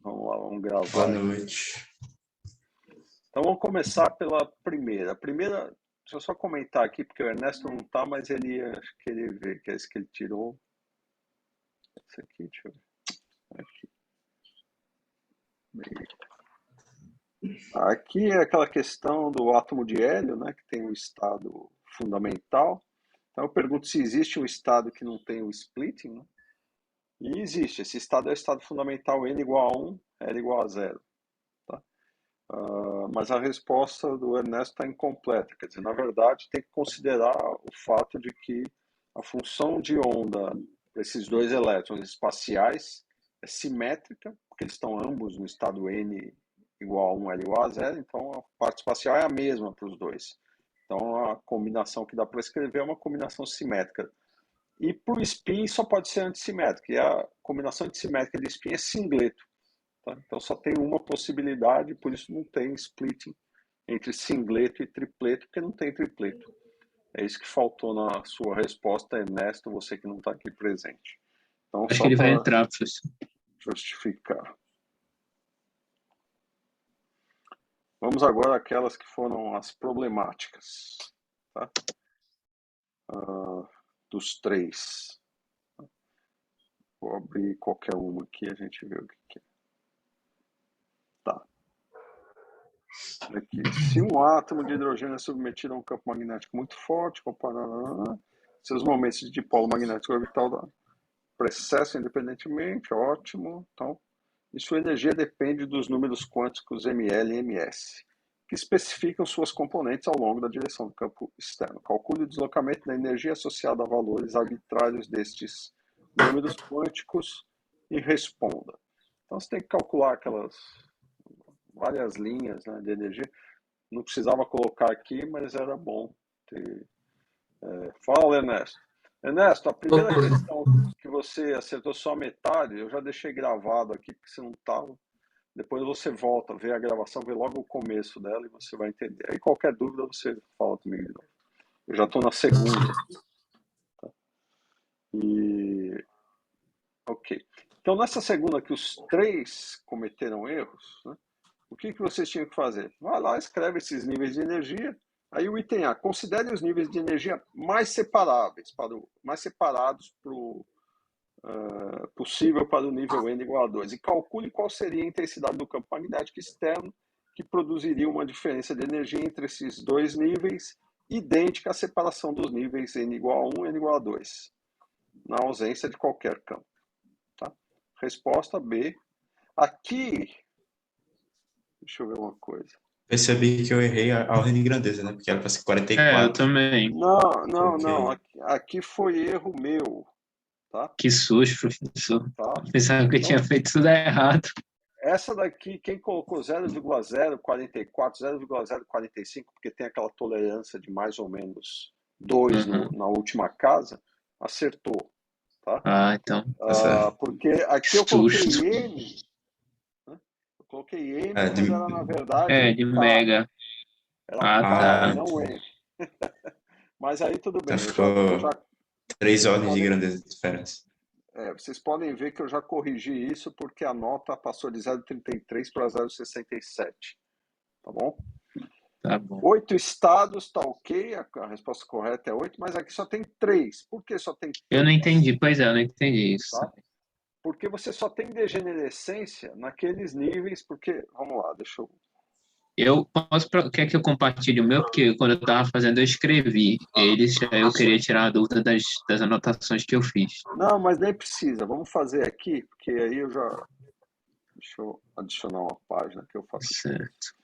Vamos lá, vamos Boa gravar. noite. Então vamos começar pela primeira. A primeira, deixa eu só comentar aqui, porque o Ernesto não está, mas ele ia querer ver, que é esse que ele tirou. Esse aqui, deixa eu ver. Aqui é aquela questão do átomo de hélio, né, que tem um estado fundamental. Então eu pergunto se existe um estado que não tem o splitting, né? E existe. Esse estado é o estado fundamental n igual a 1, L igual a 0. Tá? Mas a resposta do Ernesto está incompleta. Quer dizer, na verdade, tem que considerar o fato de que a função de onda desses dois elétrons espaciais é simétrica, porque eles estão ambos no estado n igual a 1, L igual a 0, então a parte espacial é a mesma para os dois. Então a combinação que dá para escrever é uma combinação simétrica. E para o spin só pode ser antissimétrica, e a combinação antissimétrica de spin é singleto. Tá? Então só tem uma possibilidade, por isso não tem splitting entre singleto e tripleto, porque não tem tripleto. É isso que faltou na sua resposta, Ernesto, você que não está aqui presente. Então, Acho só que ele vai para entrar, professor. justificar. Vamos agora àquelas que foram as problemáticas, tá? Dos três. Vou abrir qualquer uma aqui e a gente vê o que é. Tá. Aqui. Se um átomo de hidrogênio é submetido a um campo magnético muito forte, comparado seus momentos de dipolo magnético orbital precessam independentemente, ótimo. Então, e sua energia depende dos números quânticos ml e ms, que especificam suas componentes ao longo da direção do campo externo. Calcule o deslocamento da energia associada a valores arbitrários destes números quânticos e responda. Então, você tem que calcular aquelas várias linhas, né, de energia. Não precisava colocar aqui, mas era bom ter. Fala, Ernesto. Ernesto, a primeira questão que você acertou só metade, eu já deixei gravado aqui, porque você não estava. Depois você volta, vê a gravação, vê logo o começo dela e você vai entender. Aí qualquer dúvida você fala comigo de novo. Eu já estou na segunda. Tá? Ok. Então, nessa segunda que os três cometeram erros, né, o que vocês tinham que fazer? Vai lá, escreve esses níveis de energia. Aí o item A, considere os níveis de energia mais separados para o possível para o nível N igual a 2 e calcule qual seria a intensidade do campo magnético externo que produziria uma diferença de energia entre esses dois níveis, idêntica à separação dos níveis N igual a 1 e N igual a 2, na ausência de qualquer campo. Tá? Resposta B. Aqui, deixa eu ver uma coisa. Percebi que eu errei a ordem de grandeza, né? Porque era para ser 44. Eu também. Não. Aqui foi erro meu. Tá? Que susto, professor. Tá? Pensava que eu tinha feito tudo errado. Essa daqui, quem colocou 0,044, 0,045, porque tem aquela tolerância de mais ou menos 2 na última casa, acertou. Tá? Então. Porque aqui eu coloquei M. Né? Eu coloquei M, mas era na verdade. De K. mega. Era K, tá. não M. Mas aí tudo bem. Então ficou 3 ordens de grandeza diferentes. Vocês podem ver que eu já corrigi isso porque a nota passou de 0,33 para 0,67. Tá bom? Tá bom. 8 estados, tá ok. A resposta correta é 8, mas aqui só tem 3. Por que só tem 3? Eu não entendi, eu não entendi isso. Tá? Porque você só tem degenerescência naqueles níveis, porque, vamos lá, deixa eu... Quer que eu compartilhe o meu? Porque quando eu estava fazendo, eu escrevi eles, aí eu queria tirar a dúvida das anotações que eu fiz. Não, mas nem precisa. Vamos fazer aqui, porque aí eu já... Deixa eu adicionar uma página que eu faço. Certo.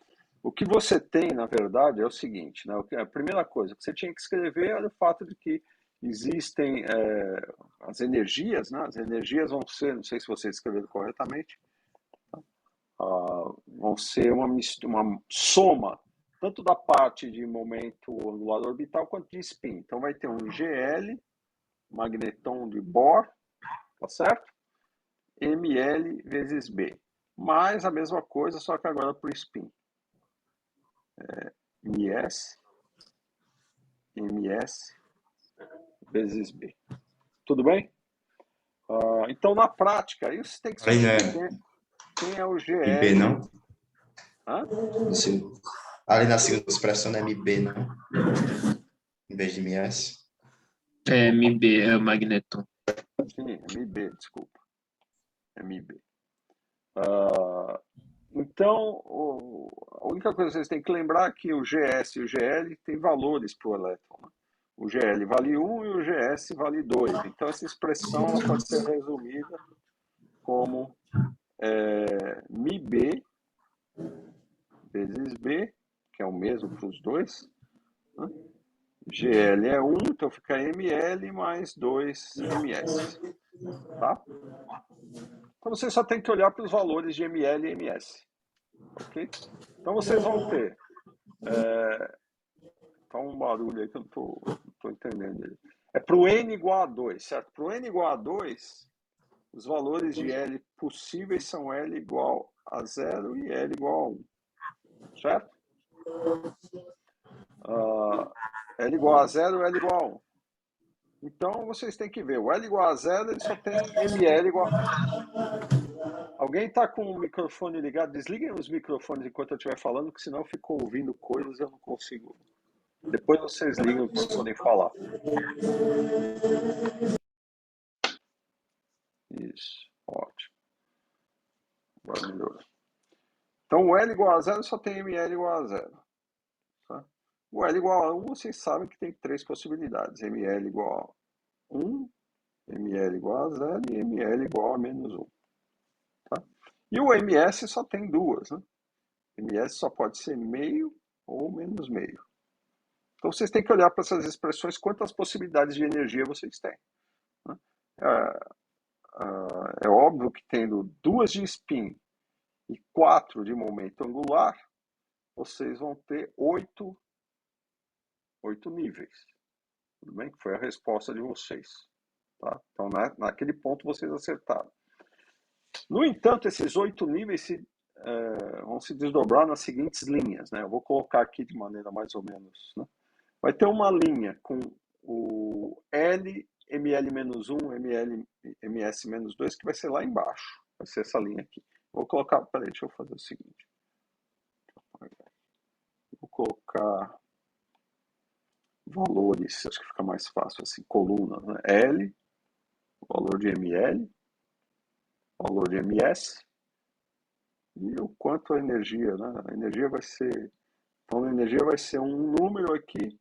O que você tem, na verdade, é o seguinte, né? A primeira coisa que você tinha que escrever era o fato de que existem as energias, né? As energias vão ser, não sei se você escreveu corretamente, vão ser uma soma, tanto da parte de momento angular orbital quanto de spin. Então vai ter um GL, magnetron de Bohr, tá certo? ML vezes B. Mais a mesma coisa, só que agora para o spin. MS vezes B. Tudo bem? Então, na prática, isso tem que ser quem é o MB GL? não? Hã? Ali na segunda expressão não é MB não? Em vez de MS. É MB, é o magneton. Sim, MB, desculpa. MB. Então, a única coisa que vocês têm que lembrar é que o GS e o GL têm valores para o elétron, né? O GL vale 1 e o GS vale 2. Então, essa expressão ela pode ser resumida como μB vezes B, que é o mesmo para os dois, né? GL é 1, então fica ML mais 2 MS. Tá? Então, você só tem que olhar para os valores de ML e MS. Ok? Então, vocês vão ter... Tá um barulho aí que eu não tô entendendo ele. É para o N igual a 2, certo? Para o N igual a 2, os valores de L possíveis são L igual a 0 e L igual a 1. Certo? L igual a 0 e L igual a 1. Então, vocês têm que ver. O L igual a 0, ele só tem ML igual a... Alguém está com o microfone ligado? Desliguem os microfones enquanto eu estiver falando, porque senão eu fico ouvindo coisas e eu não consigo. Depois vocês ligam para poderem falar. Isso, ótimo. Agora melhorou. Então, o L igual a 0 só tem ML igual a 0. Tá? O L igual a 1, vocês sabem que tem três possibilidades. ML igual a 1, ML igual a 0 e ML igual a menos 1. Tá? E o MS só tem duas. Né? MS só pode ser meio ou menos meio. Então, vocês têm que olhar para essas expressões quantas possibilidades de energia vocês têm. Né? É óbvio que tendo 2 de spin e 4 de momento angular, vocês vão ter 8 níveis. Tudo bem? Que foi a resposta de vocês. Tá? Então, naquele ponto, vocês acertaram. No entanto, esses 8 níveis vão se desdobrar nas seguintes linhas. Né? Eu vou colocar aqui de maneira mais ou menos. Né? Vai ter uma linha com o L, ML-1, ML, MS-2, que vai ser lá embaixo. Vai ser essa linha aqui. Vou colocar... Peraí, deixa eu fazer o seguinte. Vou colocar valores, acho que fica mais fácil assim, colunas, né? L, valor de ML, valor de MS e o quanto a energia, né? A energia vai ser, então a energia vai ser um número aqui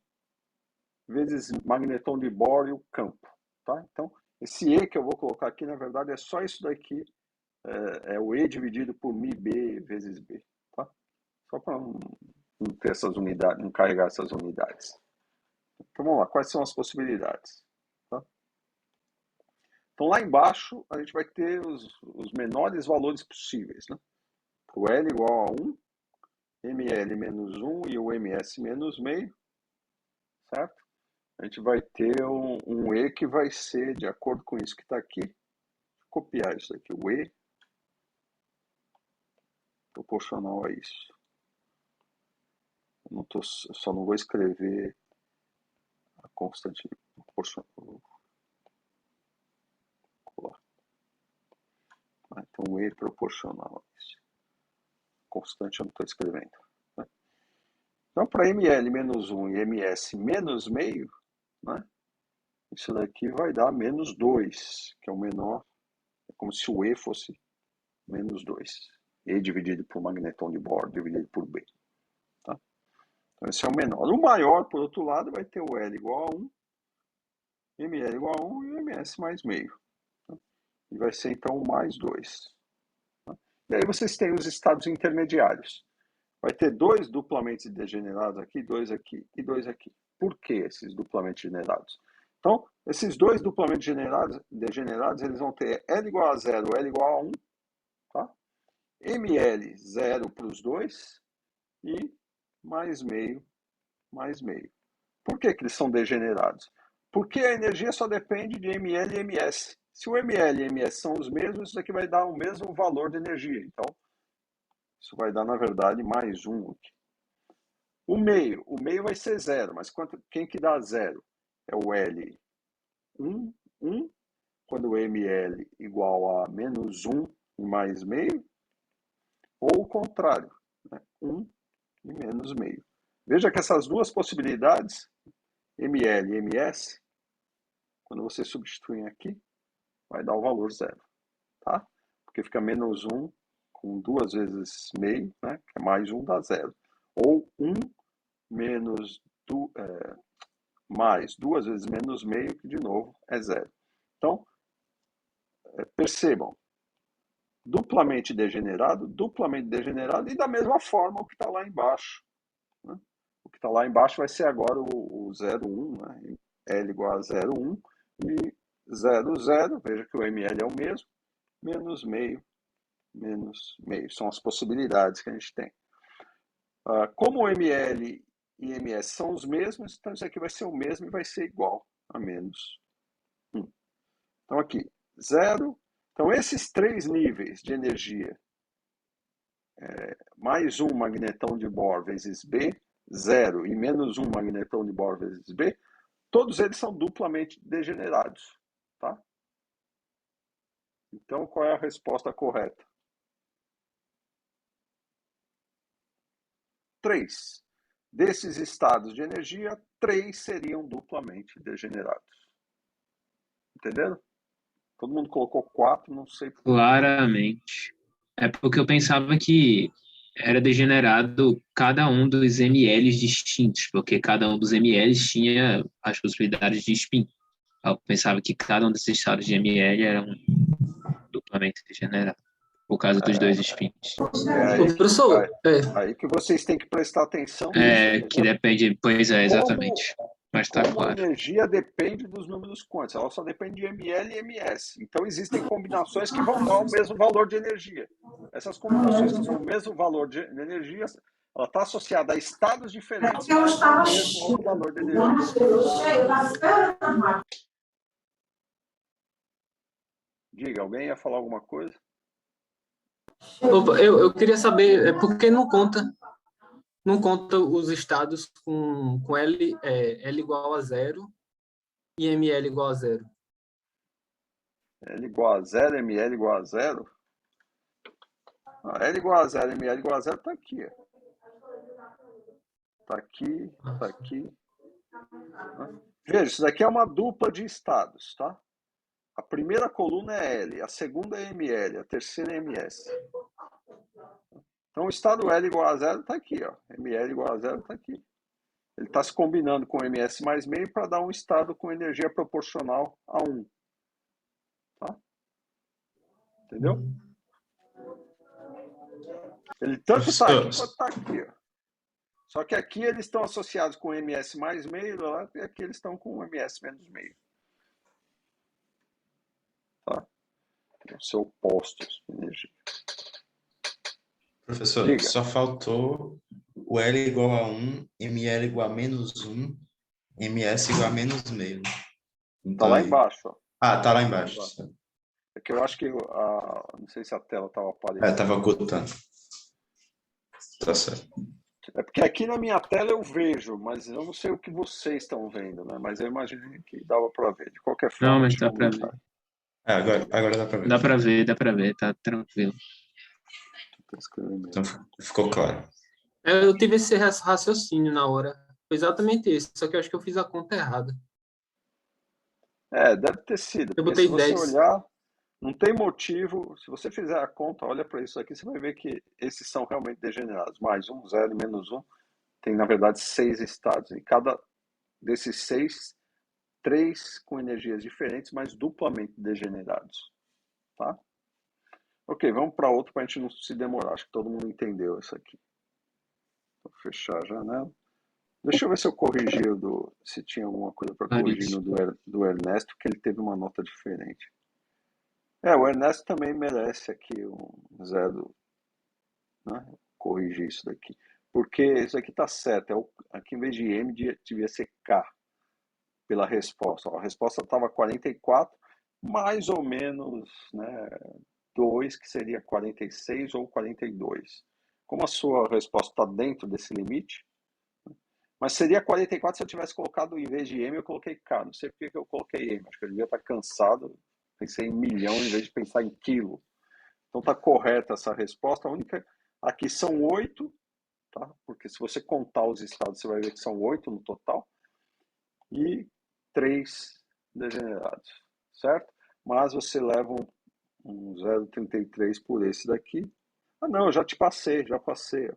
vezes magneton de Bohr e o campo, tá? Então, esse E que eu vou colocar aqui, na verdade, é só isso daqui, é o E dividido por μB vezes B, tá? Só para não ter essas unidades, não carregar essas unidades. Então, vamos lá, quais são as possibilidades? Tá? Então, lá embaixo, a gente vai ter os menores valores possíveis. Né? O L igual a 1, ML menos 1 e o MS menos meio, certo? A gente vai ter um E que vai ser, de acordo com isso que está aqui, vou copiar isso aqui, o E proporcional a isso. Eu só não vou escrever a constante proporcional. Então, o E proporcional a isso. Constante eu não estou escrevendo. Né? Então, para ML menos 1 e MS menos meio, né? Isso daqui vai dar menos 2, que é o menor. É como se o E fosse menos 2. E dividido por magneton de Bohr, dividido por B. Tá? Então, esse é o menor. O maior, por outro lado, vai ter o L igual a 1, ML igual a 1 e MS mais meio. Tá? E vai ser, então, mais 2. Tá? E aí vocês têm os estados intermediários. Vai ter 2 duplamente degenerados aqui, 2 aqui e 2 aqui. Por que esses duplamente degenerados? Então, esses 2 duplamente degenerados, eles vão ter L igual a 0, L igual a 1, tá? ML 0 para os dois e mais meio, mais meio. Por que eles são degenerados? Porque a energia só depende de ML e MS. Se o ML e MS são os mesmos, isso aqui vai dar o mesmo valor de energia. Então, isso vai dar, na verdade, mais 1 aqui. O meio vai ser 0, mas quem que dá 0? É o L 1, 1, quando o ML igual a menos 1 e mais meio, ou o contrário, né? 1 e menos meio. Veja que essas duas possibilidades, ml e ms, quando você substitui aqui, vai dar o valor zero, tá? Porque fica menos 1 com 2 vezes meio, né? Que é mais 1 dá zero. Ou 1 menos mais 2 vezes menos meio, que de novo é zero. Então, percebam, duplamente degenerado e da mesma forma o que está lá embaixo. Né? O que está lá embaixo vai ser agora o 0,1, né? L igual a 0,1 e 0,0, veja que o ml é o mesmo, menos meio. São as possibilidades que a gente tem. Como o ml e ms são os mesmos, então isso aqui vai ser o mesmo e vai ser igual a menos 1. Então aqui, 0. Então esses 3 níveis de energia, mais 1 magnetão de Bohr vezes B, 0 e menos 1 magnetão de Bohr vezes B, todos eles são duplamente degenerados. Tá? Então qual é a resposta correta? 3. Desses estados de energia, 3 seriam duplamente degenerados. Entendendo? Todo mundo colocou 4, não sei por quê. Claramente. É porque eu pensava que era degenerado cada um dos mLs distintos, porque cada um dos mLs tinha as possibilidades de spin. Eu pensava que cada um desses estados de mL era duplamente degenerado, por causa dos dois spins. Professor, Aí que vocês têm que prestar atenção nisso. Que depende, pois é, exatamente. Mas tá Como a claro. energia depende dos números quânticos, ela só depende de ml e ms. Então existem combinações que vão dar o mesmo valor de energia. Essas combinações que dão o mesmo valor de energia, ela está associada a estados diferentes, mas com o mesmo valor de energia. Diga, alguém ia falar alguma coisa? Opa, eu queria saber por que não conta os estados com L igual a zero e ml igual a zero. L igual a zero, ml igual a zero? L igual a zero, ml igual a zero está aqui. Está aqui, está aqui. Veja, isso daqui é uma dupla de estados, tá? A primeira coluna é L, a segunda é ml, a terceira é ms. Então o estado L igual a zero está aqui, ó. ml igual a zero está aqui. Ele está se combinando com ms mais meio para dar um estado com energia proporcional a 1. Tá? Entendeu? Ele tanto está aqui quanto está aqui, ó. Só que aqui eles estão associados com ms mais meio, lá, e aqui eles estão com ms menos meio. Tá? Vão ser opostos de energia. Professor, Diga. só faltou o L igual a 1, ml igual a menos 1, ms igual a menos meio. Tá Então, lá embaixo, ó. tá lá embaixo. É que eu acho que não sei se a tela estava aparecendo. Estava ocultando. Tá certo. É porque aqui na minha tela eu vejo, mas eu não sei o que vocês estão vendo, né? Mas eu imaginei que dava para ver. De qualquer forma, Não, mas dá para ver. Agora dá para ver. Dá para ver, tá tranquilo. Então ficou claro. Eu tive esse raciocínio na hora. Foi exatamente isso, só que eu acho que eu fiz a conta errada. Deve ter sido. Eu Porque botei se você 10. olhar, não tem motivo. Se você fizer a conta, olha para isso aqui, você vai ver que esses são realmente degenerados. Mais 1, 0 e menos 1. Tem, na verdade, 6 estados. E cada desses 6, 3 com energias diferentes, mas duplamente degenerados. Tá? Ok, vamos para outro para a gente não se demorar. Acho que todo mundo entendeu isso aqui. Vou fechar a janela. Deixa eu ver se eu corrigi se tinha alguma coisa para corrigir no do Ernesto, que ele teve uma nota diferente. O Ernesto também merece aqui um zero, né? Corrigir isso daqui. Porque isso aqui está certo. Aqui em vez de M devia ser K pela resposta. A resposta estava 44, mais ou menos, né, 2, que seria 46 ou 42. Como a sua resposta está dentro desse limite, mas seria 44 se eu tivesse colocado, em vez de M, eu coloquei K. Não sei por que eu coloquei M. Acho que eu devia estar cansado. Pensei em milhão em vez de pensar em quilo. Então está correta essa resposta. Aqui são 8, tá? Porque se você contar os estados, você vai ver que são 8 no total. E 3 degenerados, certo? Mas você leva um 0,33 por esse daqui. Ah, não, eu já te passei, já passei.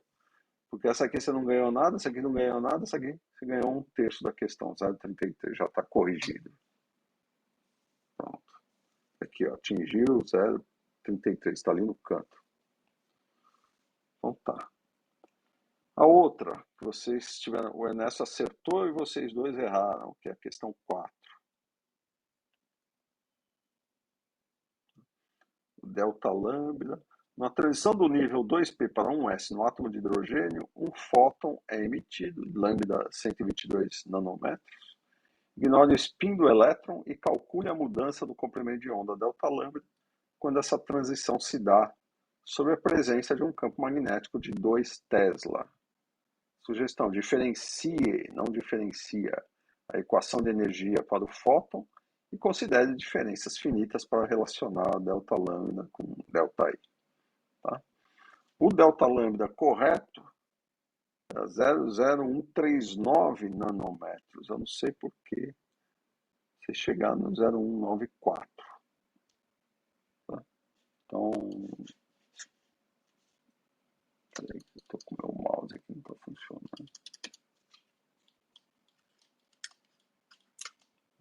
Porque essa aqui você não ganhou nada, essa aqui não ganhou nada, essa aqui você ganhou 1/3 da questão, 0,33, já está corrigido. Pronto. Aqui, ó, atingiu 0,33, está ali no canto. Então tá. A outra, que vocês tiveram, o Ernesto acertou e vocês dois erraram, que é a questão 4. Delta lambda. Na transição do nível 2p para 1s no átomo de hidrogênio, um fóton é emitido, lambda 122 nanômetros. Ignore o spin do elétron e calcule a mudança do comprimento de onda delta lambda quando essa transição se dá sob a presença de um campo magnético de 2 Tesla. Sugestão: diferencie, não diferencia, a equação de energia para o fóton e considere diferenças finitas para relacionar a delta lambda com delta I. Tá? O delta lambda correto é 0,0139 nanômetros. Eu não sei por que você chegar no 0,194. Tá? Então, peraí, eu estou com o meu mouse aqui, não está funcionando.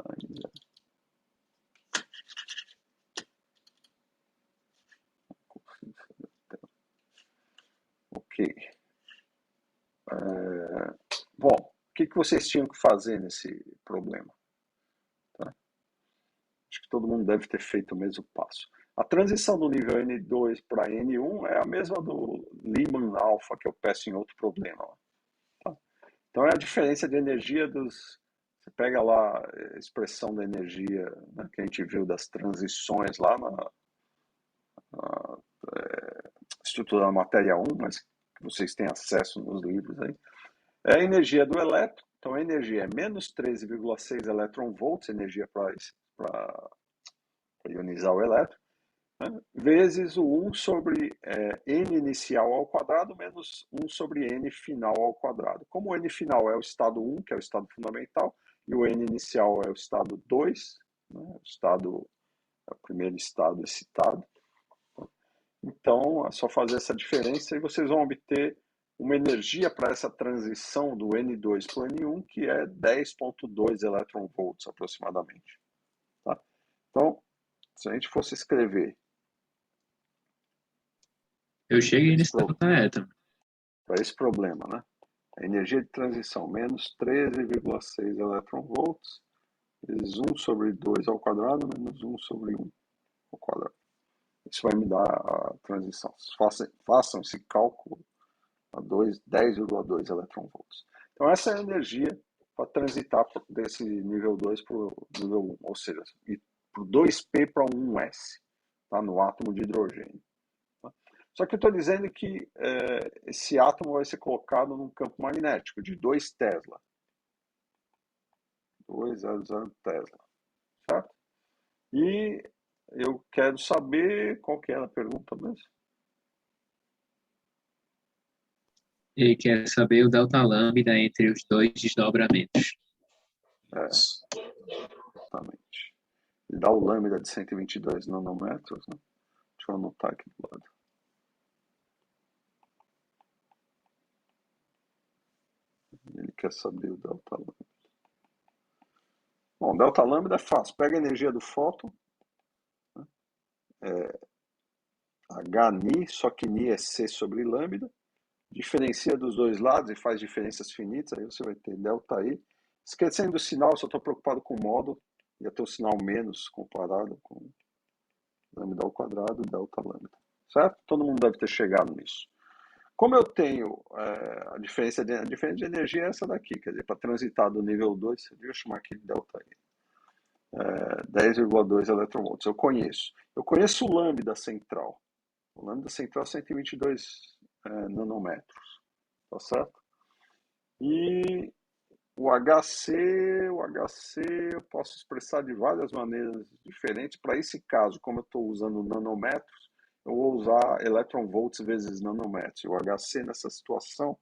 Ainda. Ok. Bom, o que vocês tinham que fazer nesse problema? Tá? Acho que todo mundo deve ter feito o mesmo passo. A transição do nível N2 para N1 é a mesma do Lyman alpha que eu peço em outro problema. Tá? Então é a diferença de energia dos... Você pega lá a expressão da energia, né, que a gente viu das transições lá na estrutura da matéria 1, mas que vocês têm acesso nos livros aí. É a energia do elétron. Então a energia é menos 13,6 elétron-volts, energia para ionizar o elétron, né? Vezes o 1 sobre n inicial ao quadrado menos 1 sobre n final ao quadrado. Como o n final é o estado 1, que é o estado fundamental, e o n inicial é o estado 2, né? É o primeiro estado excitado. Então é só fazer essa diferença e vocês vão obter uma energia para essa transição do N2 para o N1 que é 10,2 elétron-volts aproximadamente. Tá? Então, se a gente fosse escrever... Eu cheguei nesse delta eta. Para esse problema, né? A energia de transição menos 13,6 elétron-volts vezes 1 sobre 2 ao quadrado menos 1 sobre 1 ao quadrado. Isso vai me dar a transição. Façam esse cálculo a 10,2 elétron-volts. Então, essa é a energia para transitar desse nível 2 para o nível 1, ou seja, para o 2p para 1s, tá? No átomo de hidrogênio. Tá? Só que eu estou dizendo que esse átomo vai ser colocado num campo magnético de 2 Tesla. 2,00 Tesla. Certo? E eu quero saber qual que era a pergunta mesmo. Ele quer saber o delta lambda entre os dois desdobramentos. Exatamente. Ele dá o lambda de 122 nanômetros, né? Deixa eu anotar aqui do lado. Ele quer saber o delta lambda. Bom, delta lambda é fácil. Pega a energia do fóton, né? Hni, só que Ni é C sobre lambda. Diferencia dos dois lados e faz diferenças finitas, aí você vai ter delta I. Esquecendo do sinal, só estou preocupado com o módulo. Ia ter o sinal menos comparado com lambda ao quadrado, delta lambda. Certo? Todo mundo deve ter chegado nisso. Como eu tenho a diferença de energia é essa daqui, quer dizer, para transitar do nível 2, deixa eu chamar aqui de delta I. 10,2 eletronvolts. Eu conheço o lambda central. O lambda central é 122 nanômetros. Tá certo? E o HC eu posso expressar de várias maneiras diferentes. Para esse caso, como eu estou usando nanômetros, eu vou usar electron volts vezes nanômetros. O HC nessa situação,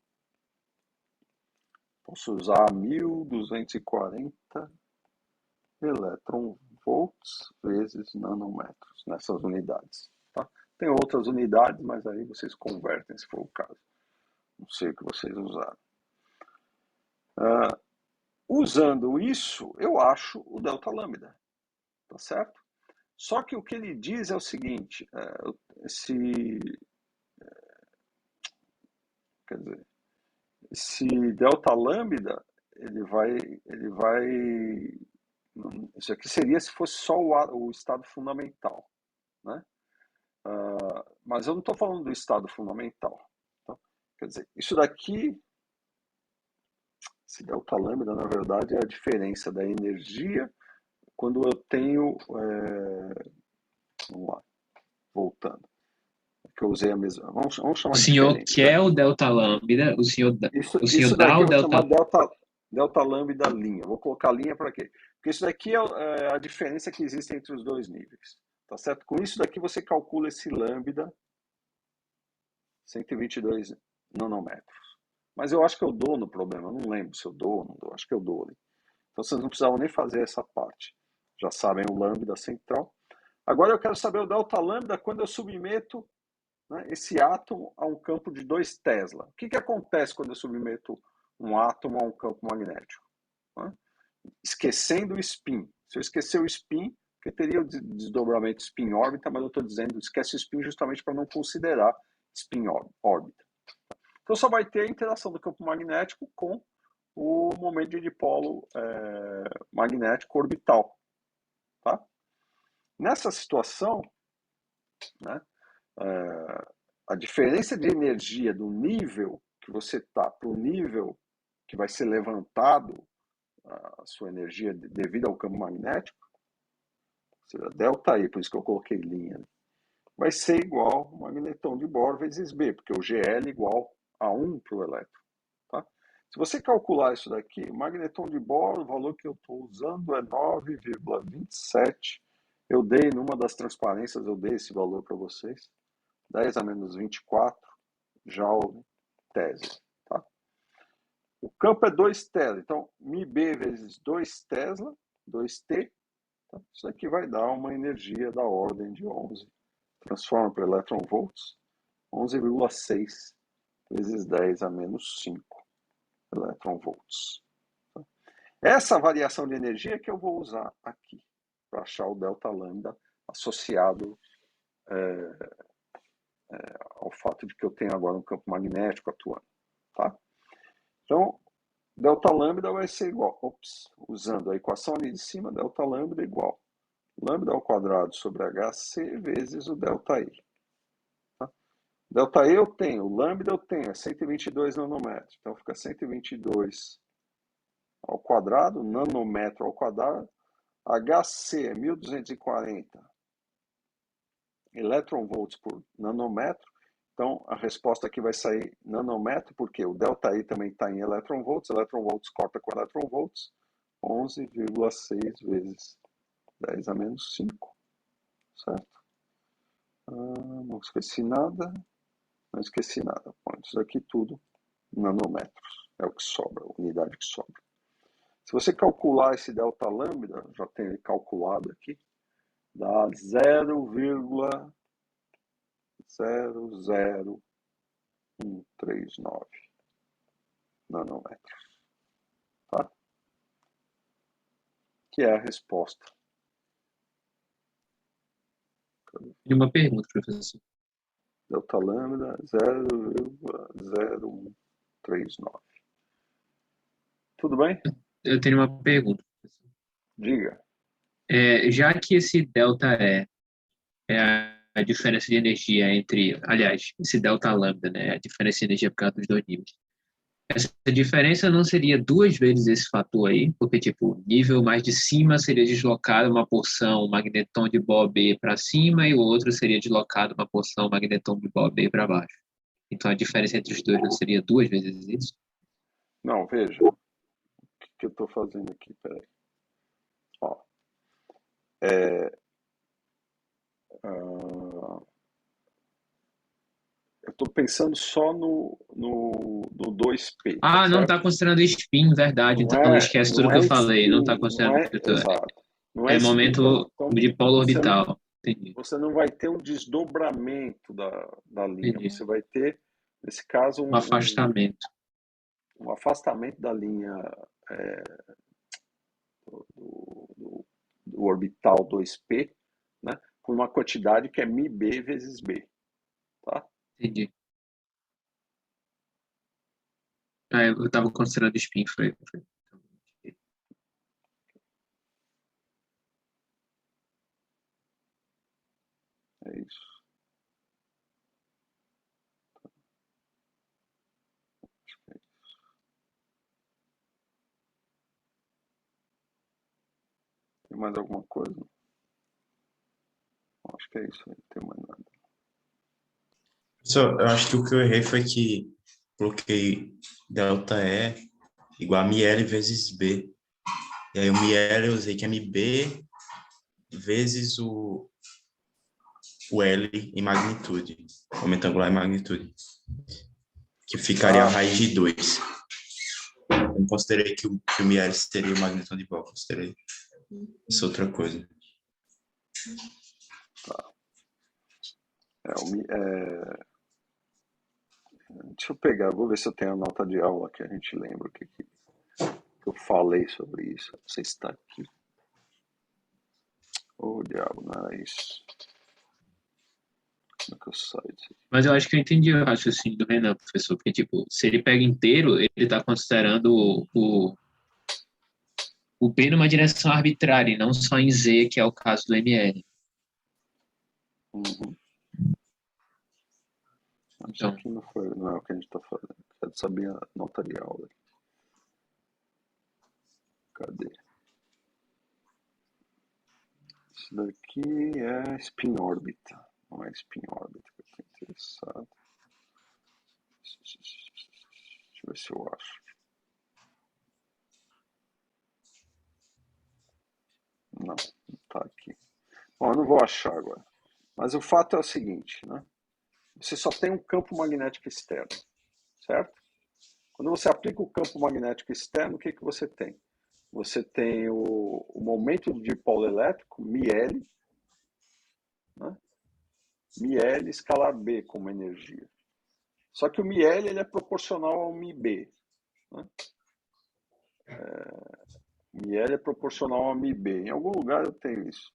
posso usar 1240 electron volts vezes nanômetros nessas unidades. Tá? Tem outras unidades, mas aí vocês convertem se for o caso. Não sei o que vocês usaram. Usando isso, eu acho o delta lambda, tá certo? Só que o que ele diz é o seguinte, esse delta lambda, ele vai, isso aqui seria se fosse só o estado fundamental, né? Mas eu não estou falando do estado fundamental. Tá? Quer dizer, isso daqui, esse delta lambda, na verdade, é a diferença da energia quando eu tenho, vamos lá, voltando, que eu usei a mesma, vamos chamar O de senhor diferente. quer o delta lambda, o senhor Isso dá daqui o eu vou delta. chamar delta lambda linha. Vou colocar linha para quê? Porque isso daqui é a diferença que existe entre os dois níveis. Tá certo? Com isso daqui você calcula esse lambda 122 nanômetros. Mas eu acho que eu dou no problema. Eu não lembro se eu dou ou não dou. Acho que eu dou ali. Então vocês não precisavam nem fazer essa parte. Já sabem o lambda central. Agora eu quero saber o delta lambda quando eu submeto, né, esse átomo a um campo de 2 Tesla. O que acontece quando eu submeto um átomo a um campo magnético? Né? Esquecendo o spin. Se eu esquecer o spin, porque teria o desdobramento spin-órbita, mas eu estou dizendo esquece o spin justamente para não considerar spin-órbita. Então só vai ter a interação do campo magnético com o momento de dipolo magnético orbital. Tá? Nessa situação, né, a diferença de energia do nível que você está para o nível que vai ser levantado a sua energia devido ao campo magnético, ou seja, delta I, por isso que eu coloquei linha, vai ser igual ao magnetão de Bohr vezes B, porque o GL é igual a 1 para o elétron. Tá? Se você calcular isso daqui, o magnetão de Bohr, o valor que eu estou usando é 9,27. Eu dei, numa das transparências, eu dei esse valor para vocês. 10 a menos 24 Joule Tesla. Tá? O campo é 2 Tesla, então μB vezes 2 Tesla, 2T, tá? Isso aqui vai dar uma energia da ordem de 11. Transforma para electron volts, 11,6 vezes 10 a menos 5 electron volts. Tá? Essa variação de energia que eu vou usar aqui para achar o delta lambda associado ao fato de que eu tenho agora um campo magnético atuando. Tá? Então, delta lambda vai ser igual, usando a equação ali de cima, delta lambda igual lambda ao quadrado sobre HC vezes o delta I. Tá? Delta I eu tenho, lambda eu tenho, é 122 nanômetros. Então fica 122 ao quadrado, nanômetro ao quadrado. HC é 1240 eletronvolts por nanômetro. Então, a resposta aqui vai sair nanômetro, porque o delta I também está em eletronvolts corta com eletronvolts, 11,6 vezes 10 a menos 5, certo? Não esqueci nada, não esqueci nada. Põe isso daqui tudo, nanômetros, é o que sobra, a unidade que sobra. Se você calcular esse delta lambda, já tenho ele calculado aqui, dá 0,00139 nanômetros, tá? Que é a resposta. E uma pergunta, professor. Delta lambda 0,0139. Tudo bem? Eu tenho uma pergunta, professor. Diga. Já que esse delta é a diferença de energia entre, aliás, esse delta lambda, né, a diferença de energia por causa dos dois níveis. Essa diferença não seria duas vezes esse fator aí, porque, tipo, o nível mais de cima seria deslocado uma porção magneton de Bohr B para cima e o outro seria deslocado uma porção magneton de Bohr B para baixo. Então, a diferença entre os dois não seria duas vezes isso? Não, veja. O que eu estou fazendo aqui? Peraí. Ó. estou pensando só no 2P, Ah, não certo? está considerando spin, verdade. Então esquece tudo Não que eu é falei. Não está spin, não considerando é, vetor. exato, não é É spin. momento de polo Você não, orbital. Entendi. você não vai ter um desdobramento da linha, Entendi. você vai ter, nesse caso, Um afastamento. um afastamento da linha é, do orbital 2P, né, por uma quantidade que é μb vezes b, tá? Entendi. Eu estava considerando spin. Foi. É isso. Tem mais alguma coisa? Acho que é isso aí, não tem mais nada. Eu acho que o que eu errei foi que coloquei delta E igual a μL vezes B. E aí o μL eu usei que é MB vezes o L em magnitude, momento angular em magnitude, que ficaria a raiz de 2. Eu não considerei que o μL seria o magnitude igual, considerei isso outra coisa. Tá. Deixa eu pegar, vou ver se eu tenho a nota de aula que a gente lembra que eu falei sobre isso. Não sei se está aqui. Ô, diabo, não era isso. Como é que eu saio disso aqui? Mas eu acho que eu entendi o raciocínio do Renan, professor. Porque, tipo, se ele pega inteiro, ele está considerando o P numa direção arbitrária, e não só em Z, que é o caso do ML. Uhum. Isso Então, aqui não é o que a gente está fazendo. Quero saber a nota de aula. Cadê? Isso daqui é spin órbita. Não é spin órbita que eu estou interessado. Deixa eu ver se eu acho. Não está aqui. Bom, eu não vou achar agora. Mas o fato é o seguinte, né? Você só tem um campo magnético externo, certo? Quando você aplica o campo magnético externo, o que você tem? Você tem o momento de dipolo elétrico, μL, né? μL escalar B como energia. Só que o μL ele é proporcional ao μB. Né? μL é proporcional ao μB. Em algum lugar eu tenho isso.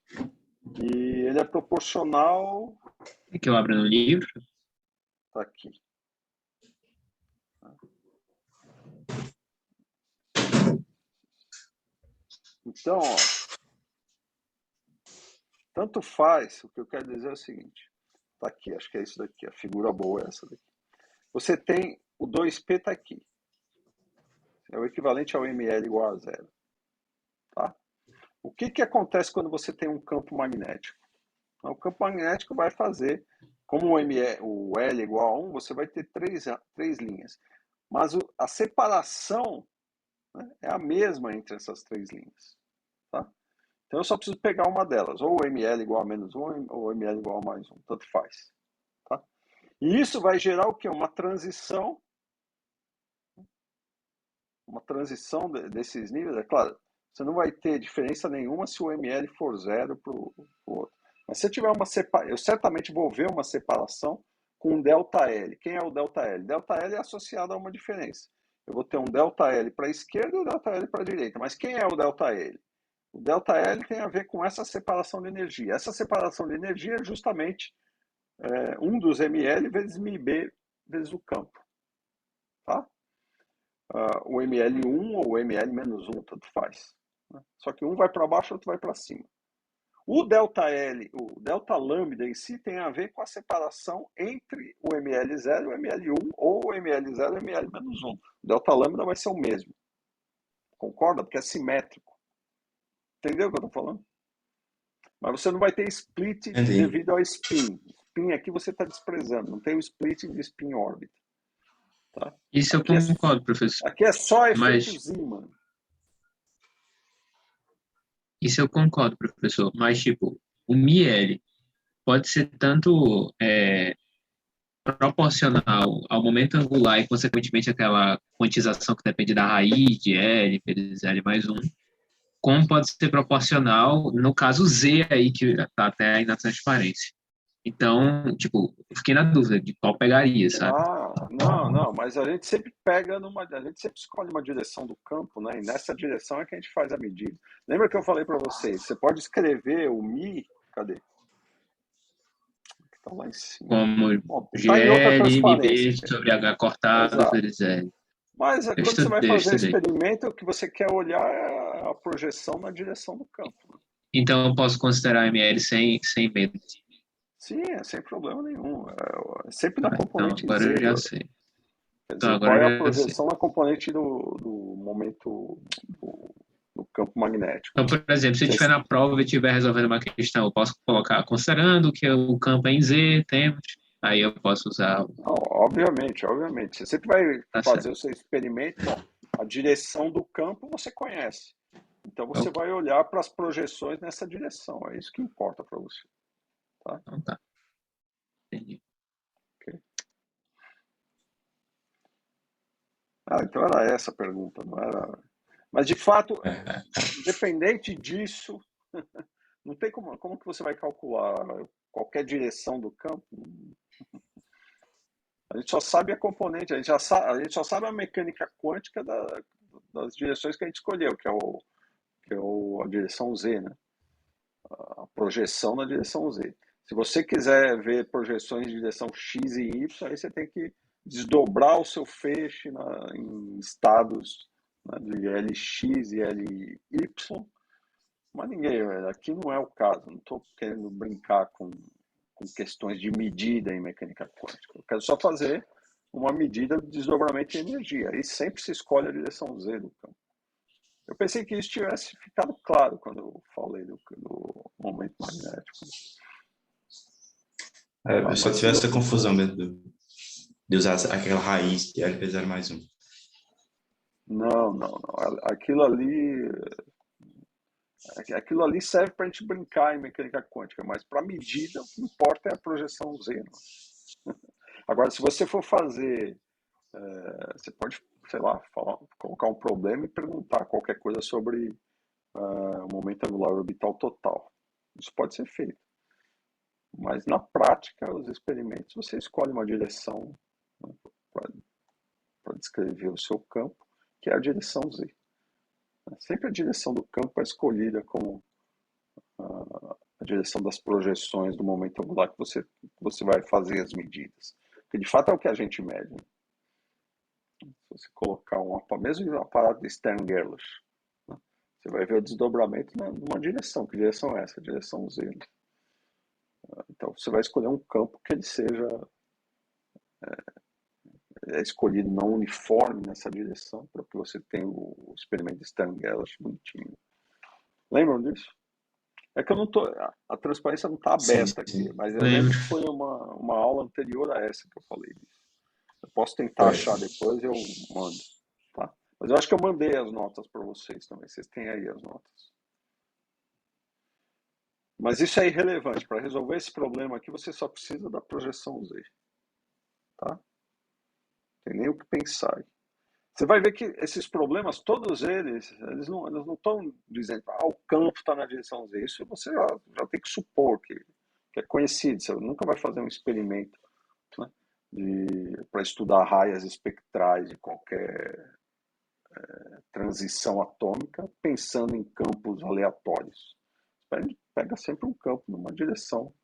E ele é proporcional... é que eu abro no livro. Tá aqui. Então, ó, tanto faz, o que eu quero dizer é o seguinte. Tá aqui, acho que é isso daqui. A figura boa é essa daqui. Você tem o 2P tá aqui. É o equivalente ao ML igual a zero. Tá? O que acontece quando você tem um campo magnético? O campo magnético vai fazer, como o L é igual a 1, você vai ter três linhas. Mas a separação, né, é a mesma entre essas três linhas. Tá? Então eu só preciso pegar uma delas, ou o ML igual a menos 1, ou o ML igual a mais 1, tanto faz. Tá? E isso vai gerar o quê? Uma transição desses níveis. É claro, você não vai ter diferença nenhuma se o ML for zero para o outro. Mas se eu tiver uma separação, eu certamente vou ver uma separação com um ΔL. Quem é o ΔL? ΔL é associado a uma diferença. Eu vou ter um ΔL para a esquerda e um ΔL para a direita. Mas quem é o ΔL? O ΔL tem a ver com essa separação de energia. Essa separação de energia é justamente um dos ML vezes μB vezes o campo. Tá? O ML1 ou o ML-1, tanto faz. Né? Só que um vai para baixo, outro vai para cima. O ΔL, o delta lambda em si tem a ver com a separação entre o ML0 e o ML1 ou o ML0 e o ML-1. O delta lambda vai ser o mesmo. Concorda? Porque é simétrico. Entendeu o que eu estou falando? Mas você não vai ter split Entendi. devido ao spin. Spin aqui você está desprezando. Não tem o split de spin órbita. Tá? Isso eu concordo, professor. Aqui é só efeito Mas Zeeman. isso eu concordo, professor. Mas, tipo, o ML pode ser tanto proporcional ao momento angular e, consequentemente, aquela quantização que depende da raiz de L vezes L mais 1, como pode ser proporcional, no caso Z aí, que está até aí na transparência. Então, tipo, eu fiquei na dúvida de qual pegaria, sabe? Não, mas a gente sempre a gente sempre escolhe uma direção do campo, né? E nessa direção é que a gente faz a medida. Lembra que eu falei para vocês? Você pode escrever o mi, cadê? Está lá em cima. Como Bom, está em outra GL, MB transparência. sobre H cortado Exato. vezes L. Mas Eu quando você vai estudei, eu fazer o estudei. experimento, o que você quer olhar é a projeção na direção do campo, né? Então, eu posso considerar ML sem medo. Sim, sem problema nenhum. É sempre na Então, componente agora Z. eu já sei. Quer Então, dizer, qual agora é a eu já sei. projeção na componente do momento do campo magnético. Então, por exemplo, se eu estiver na prova e estiver resolvendo uma questão, eu posso colocar, considerando que o campo é em Z, temos, aí eu posso usar. Não, obviamente. Você sempre vai Tá fazer certo. o seu experimento, bom, a direção do campo você conhece. Então você Ok. vai olhar para as projeções nessa direção. É isso que importa para você. Tá? Então tá. Entendi. Ok. Então era essa a pergunta, não era. Mas de fato, independente disso, não tem como que você vai calcular qualquer direção do campo. A gente só sabe a componente, a gente só sabe a mecânica quântica das direções que a gente escolheu, a direção Z, né? A projeção na direção Z. Se você quiser ver projeções de direção X e Y, aí você tem que desdobrar o seu feixe em estados, né, de LX e LY, mas aqui não é o caso, não estou querendo brincar com questões de medida em mecânica quântica. Eu quero só fazer uma medida de desdobramento de energia. Aí sempre se escolhe a direção Z do campo. Eu pensei que isso tivesse ficado claro quando eu falei do momento magnético. Eu só tive essa confusão mesmo de usar aquela raiz de L vezes L mais 1. Não. Aquilo ali serve para a gente brincar em mecânica quântica, mas para medida o que importa é a projeção Z. Né? Agora, se você for fazer, você pode, sei lá, colocar um problema e perguntar qualquer coisa sobre o momento angular orbital total. Isso pode ser feito. Mas na prática, os experimentos, você escolhe uma direção, né, para descrever o seu campo, que é a direção Z. Sempre a direção do campo é escolhida como a direção das projeções do momento angular que você vai fazer as medidas. Porque de fato é o que a gente mede. Né? Se você colocar mesmo um aparato de Stern-Gerlach, né? Você vai ver o desdobramento numa direção. Que direção é essa? A direção Z. Né? Então você vai escolher um campo que ele seja escolhido não uniforme nessa direção, para que você tenha o experimento de Stern-Gerlach bonitinho. Lembram disso? É que eu não tô. A transparência não está aberta aqui, mas eu lembro que foi uma aula anterior a essa que eu falei disso. Eu posso tentar achar depois e eu mando. Tá? Mas eu acho que eu mandei as notas para vocês também. Vocês têm aí as notas. Mas isso é irrelevante. Para resolver esse problema aqui, você só precisa da projeção Z. Tá? Não tem nem o que pensar. Você vai ver que esses problemas, todos eles não estão dizendo o campo está na direção Z. Isso você já tem que supor que é conhecido. Você nunca vai fazer um experimento, né, para estudar raias espectrais de qualquer transição atômica pensando em campos aleatórios. A gente pega sempre um campo numa direção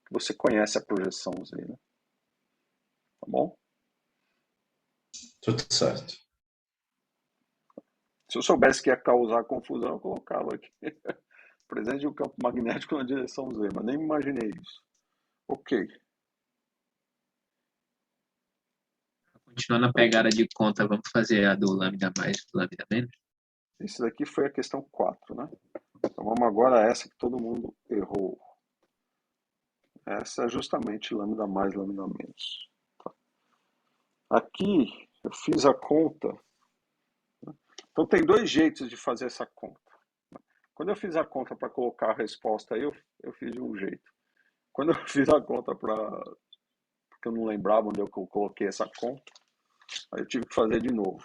que você conhece a projeção Z. Né? Tá bom? Tudo certo. Se eu soubesse que ia causar confusão, eu colocava aqui. Presença de um campo magnético na direção Z, mas nem imaginei isso. Ok. Continuando a pegada de conta, vamos fazer a do lambda mais, do lambda menos? Isso daqui foi a questão 4, né? Então vamos agora a essa que todo mundo errou. Essa é justamente lambda mais, lambda menos. Tá? Aqui eu fiz a conta. Né? Então tem dois jeitos de fazer essa conta. Quando eu fiz a conta para colocar a resposta aí, eu fiz de um jeito. Quando eu fiz a conta para porque eu não lembrava onde eu coloquei essa conta. Aí eu tive que fazer de novo.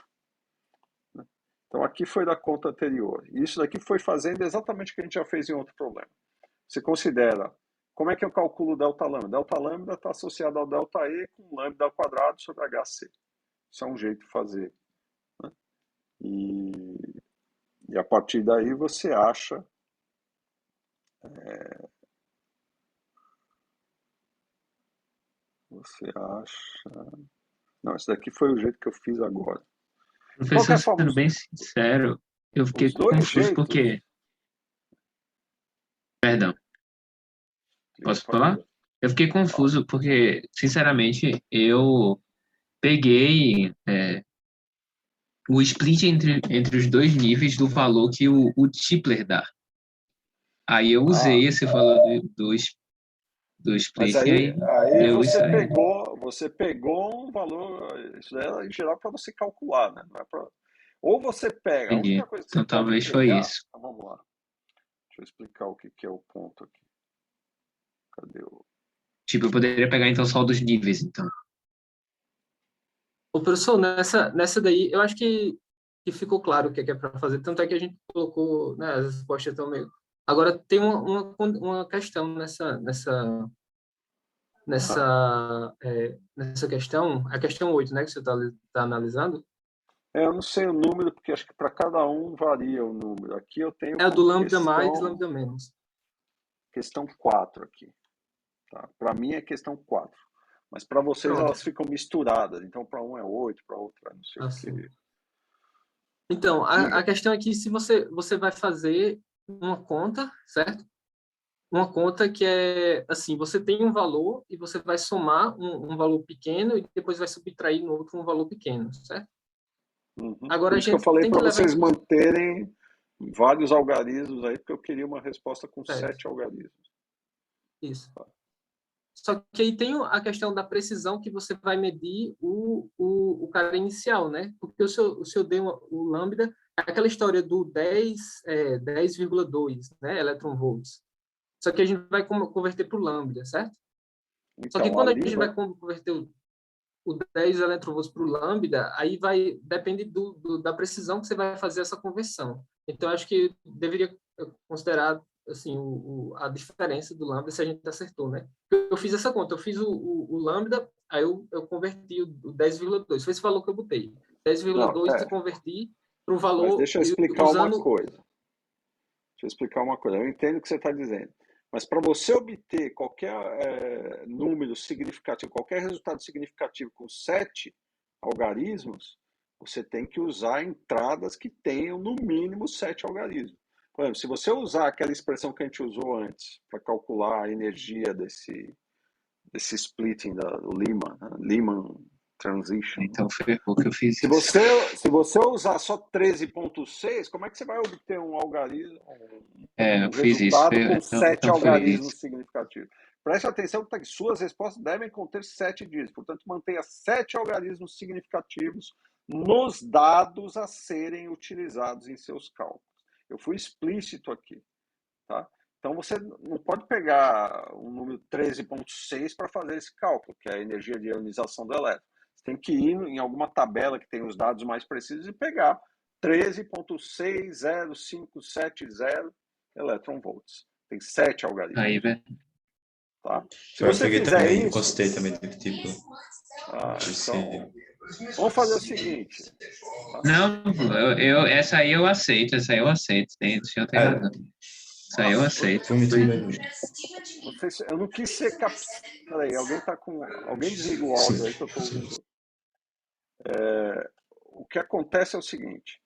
Então aqui foi da conta anterior. E isso daqui foi fazendo exatamente o que a gente já fez em outro problema. Você considera, como é que eu calculo o delta lambda? Delta lambda está associado ao delta E com lambda ao quadrado sobre HC. Isso é um jeito de fazer. Né? E a partir daí você acha... Não, esse daqui foi o jeito que eu fiz agora. De Professor, qualquer forma, sendo bem sincero, eu fiquei os dois confuso jeitos... porque... Perdão, posso Pode falar? dizer. Eu fiquei confuso porque, sinceramente, eu peguei o split entre os dois níveis do valor que o Tipler dá. Aí eu usei esse valor do Mas split e aí, aí aí deu isso aí. você pegou um valor, isso daí era em geral para você calcular, né? Não é pra... Ou você pega, a única Entendi. coisa que você Então pode talvez foi pegar, isso. vamos lá, deixa eu explicar o que é o ponto aqui. Cadê o... Tipo, eu poderia pegar então só dos níveis, então. Ô, professor, nessa daí, eu acho que ficou claro o que é para fazer. Tanto é que a gente colocou, né, as respostas estão meio... Agora, tem uma questão nessa questão, a questão 8, né, que você tá analisando, eu não sei o número, porque acho que para cada um varia o número. Aqui eu tenho é a do como lambda mais, lambda menos. questão 4 aqui. Tá? Para mim é questão 4. Mas para vocês Pronto. elas ficam misturadas. Então para um é 8, para outro é não sei o Assim. quê. Então, a questão é que se você vai fazer uma conta, certo? Uma conta que é assim, você tem um valor e você vai somar um valor pequeno e depois vai subtrair no outro um valor pequeno, certo? Agora Por a isso que eu gente falei tem para que levar vocês manterem vários algarismos aí, porque eu queria uma resposta com 7 algarismos. Isso. Só que aí tem a questão da precisão que você vai medir o cara inicial, né? Porque se eu dei o lambda, é aquela história do 10,2, né? Electron-volts. Só que a gente vai converter para o lambda, certo? Só que Então, quando a ali gente vai converter o 10 eletronvolts para o lambda, aí depende da precisão que você vai fazer essa conversão. Então, acho que deveria considerar assim, a diferença do lambda se a gente acertou, né? Eu fiz essa conta, eu fiz o lambda, aí eu converti o 10,2, foi esse valor que eu botei. 10,2 eu converti para um valor... Mas deixa eu explicar usando... uma coisa. Deixa eu explicar uma coisa. Eu entendo o que você está dizendo. Mas para você obter qualquer número significativo, qualquer resultado significativo com 7 algarismos, você tem que usar entradas que tenham no mínimo 7 algarismos. Por exemplo, se você usar aquela expressão que a gente usou antes para calcular a energia desse splitting do Lyman, né? Lyman Transition. Então foi o que eu fiz Se isso. você usar só 13.6, como é que você vai obter um algarismo, Eu um fiz isso. resultado com 7 Então foi algarismos isso. significativos? Preste atenção que suas respostas devem conter 7 dígitos. Portanto, mantenha 7 algarismos significativos nos dados a serem utilizados em seus cálculos. Eu fui explícito aqui. Tá? Então, você não pode pegar o número 13.6 para fazer esse cálculo, que é a energia de ionização do elétron. Você tem que ir em alguma tabela que tem os dados mais precisos e pegar 13.60570 electron-volts. Tem 7 algarismos. Aí, velho. Tá? Se Eu você peguei fizer também, isso... encostei também do tipo. Então, vamos fazer o seguinte. Tá? Não, essa aí eu aceito, O senhor tem razão. Isso aí eu aceito. Eu não quis ser Peraí, alguém desliga o áudio aí que eu estou ouvindo. O que acontece é o seguinte.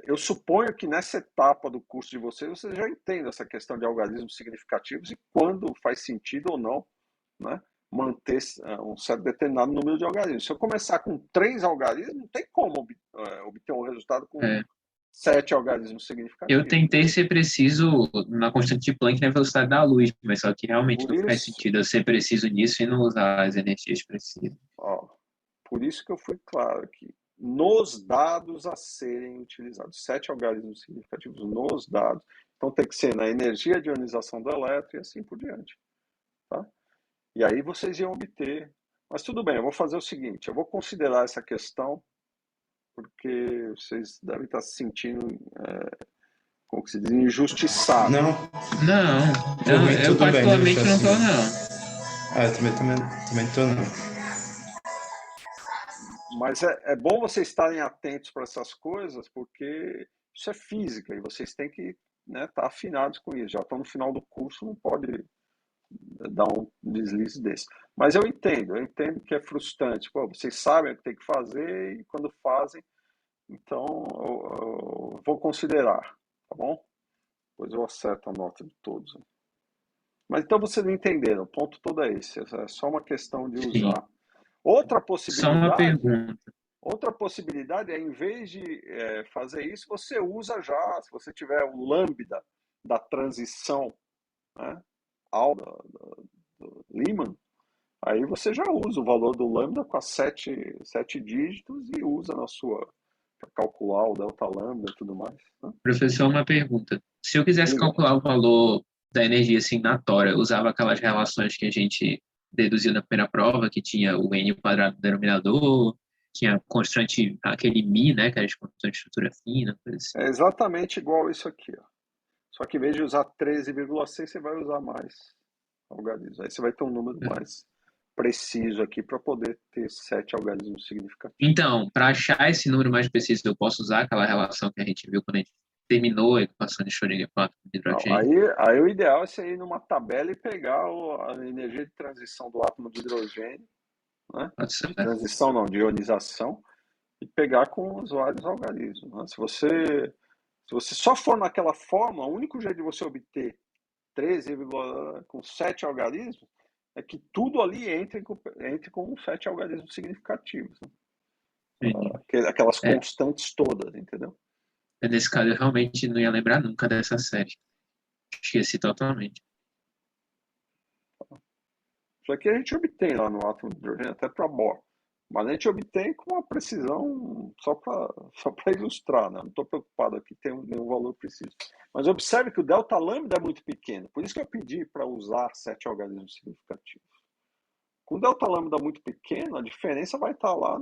Eu suponho que nessa etapa do curso de vocês já entendem essa questão de algarismos significativos e quando faz sentido ou não, né, manter um certo determinado número de algarismos. Se eu começar com 3 algarismos, não tem como obter um resultado com 7 algarismos significativos. Eu tentei ser preciso na constante de Planck na velocidade da luz, mas só que realmente não faz sentido eu ser preciso nisso e não usar as energias precisas. Por isso que eu fui claro aqui. Nos dados a serem utilizados. 7 algarismos significativos nos dados. Então tem que ser na energia de ionização do elétron e assim por diante. Tá? E aí vocês iam obter. Mas tudo bem, eu vou fazer o seguinte, eu vou considerar essa questão, porque vocês devem estar se sentindo, como que se diz, injustiçados. Não, Não, por mim eu tudo bem, particularmente não tô, assim. não. Eu também tô não. Mas é bom vocês estarem atentos para essas coisas, porque isso é física e vocês têm que, né, estar afinados com isso. Já estão no final do curso, não pode dar um deslize desse. Mas eu entendo que é frustrante. Pô, vocês sabem o que tem que fazer e quando fazem, então eu vou considerar, tá bom? Depois eu acerto a nota de todos. Mas então vocês não entenderam, o ponto todo é esse, é só uma questão de Sim. usar. Outra Só uma possibilidade pergunta. Outra possibilidade é, em vez de fazer isso, você usa já, se você tiver o lambda da transição, né, do Lyman, aí você já usa o valor do lambda com as sete dígitos e usa na sua, para calcular o delta lambda e tudo mais. Né? Professor, uma pergunta. Se eu quisesse Diga. calcular o valor da energia signatória, eu usava aquelas relações que a gente deduziu na primeira prova, que tinha o n quadrado no denominador, tinha constante, aquele mi, né, que era de constante de estrutura fina, coisa assim. É exatamente igual isso aqui. Ó. Só que em vez de usar 13,6, você vai usar mais algarismos. Aí você vai ter um número mais preciso aqui para poder ter 7 algarismos significativos. Então, para achar esse número mais preciso, eu posso usar aquela relação que a gente viu quando a gente terminou a equação de Schrödinger com átomo de Não, hidrogênio. aí o ideal é você ir numa tabela e pegar a energia de transição do átomo de hidrogênio, né? Pode ser. De transição não, de ionização, e pegar com os vários algarismos. Né? Se você só for naquela fórmula, o único jeito de você obter 13, com 7 algarismos é que tudo ali entre com 7 algarismos significativos. Né? Aquelas É, constantes todas, entendeu? nesse caso, eu realmente não ia lembrar nunca dessa série. Esqueci totalmente. Isso aqui a gente obtém lá no átomo de hidrogênio, até para Bohr. Mas a gente obtém com uma precisão só para ilustrar, né? Não estou preocupado aqui, tem um valor preciso. Mas observe que o delta lambda é muito pequeno, por isso que eu pedi para usar 7 algarismos significativos. Com o delta lambda muito pequeno, a diferença vai estar lá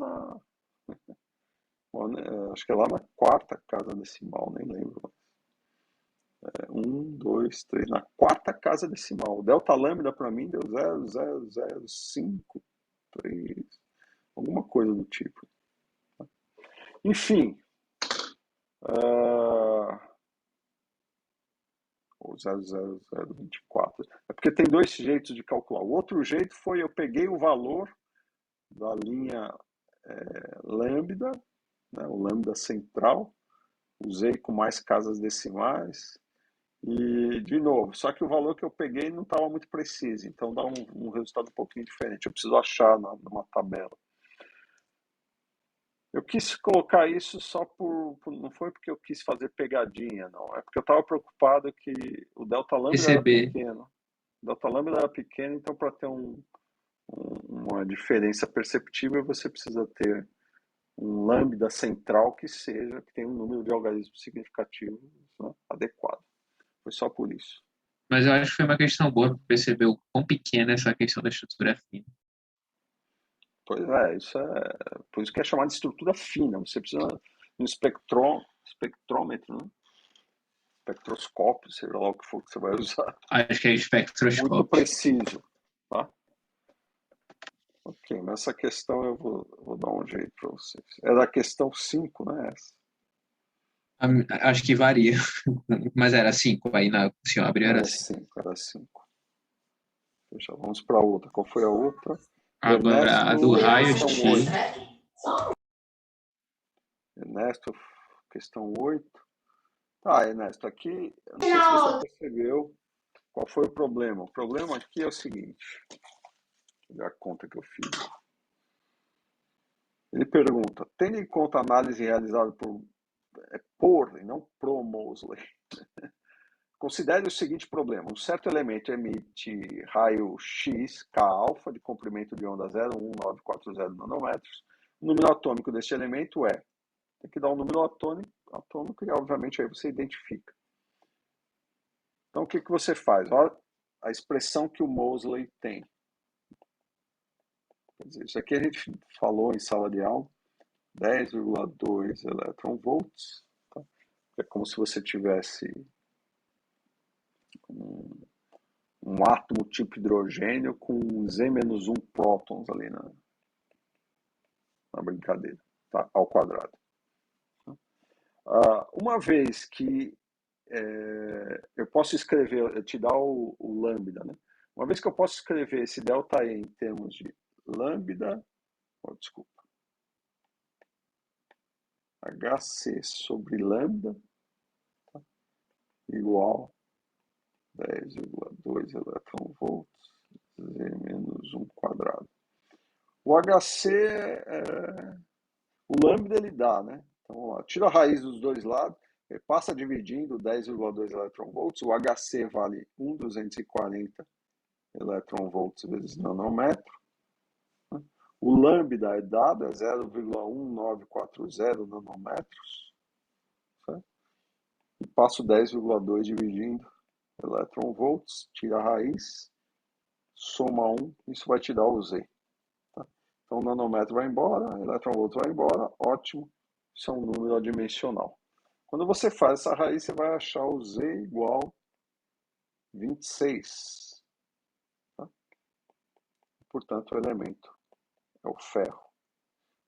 acho que é lá na quarta casa decimal, nem lembro. 1, 2, 3, na quarta casa decimal. O delta lambda para mim deu 0,0053, alguma coisa do tipo. Enfim, ou 0,0024. É porque tem dois jeitos de calcular. O outro jeito foi eu peguei o valor da linha lambda, né, o lambda central, usei com mais casas decimais. E, de novo, só que o valor que eu peguei não estava muito preciso, então dá um resultado um pouquinho diferente. Eu preciso achar numa tabela. Eu quis colocar isso só não foi porque eu quis fazer pegadinha, não. É porque eu estava preocupado que o delta lambda era Perceber. pequeno. O delta lambda era pequeno, então para ter uma diferença perceptível, você precisa ter um lambda central que tenha um número de algarismos significativos, né, adequado. Foi só por isso. Mas eu acho que foi uma questão boa para perceber o quão pequena essa questão da estrutura fina. Pois por isso que é chamado de estrutura fina. Você precisa de um espectrômetro, né? Espectroscópio, seja lá o que for que você vai usar. Acho que é Muito espectroscópio. preciso, tá? Ok, nessa questão eu vou dar um jeito para vocês. É da questão 5, né? Essa. Acho que varia. Mas era 5, aí na opção abriu era 5. Era 5. Já vamos para outra. Qual foi a outra? Agora, a do raio-x. Ernesto, questão 8. Tá, Ernesto, aqui, eu não sei se você percebeu qual foi o problema. O problema aqui é o seguinte. Deixa eu ver a conta que eu fiz. Ele pergunta, tendo em conta a análise realizada por e não pro Moseley, considere o seguinte problema. Um certo elemento emite raio X, K-alfa, de comprimento de onda 0,1940 nanômetros. O número atômico desse elemento tem que dar um número atômico e, obviamente, aí você identifica. Então, o que você faz? Olha a expressão que o Moseley tem. Quer dizer, isso aqui a gente falou em sala de aula, 10,2 elétron-volts, tá? É como se você tivesse um átomo tipo hidrogênio com Z-1 prótons ali na brincadeira, tá? Ao quadrado. Uma vez que eu posso escrever, eu te dar o lambda, né? Uma vez que eu posso escrever esse ΔE em termos de lambda, desculpa, HC sobre lambda, tá? Igual 10,2 elétron-volts, Z-1 quadrado. O HC, o lambda ele dá, né? Então, vamos lá. Tira a raiz dos dois lados, passa dividindo 10,2 elétron-volts, o HC vale 1.240 elétron-volts vezes nanômetro. O lambda é dado, é 0,1940 nanômetros. Certo? E passo 10,2 dividindo elétron-volts, tira a raiz, soma 1, isso vai te dar o Z. Tá? Então o nanômetro vai embora, elétron-volts vai embora, ótimo, isso é um número adimensional. Quando você faz essa raiz, você vai achar o Z igual 26. Tá? Portanto, o elemento é o ferro.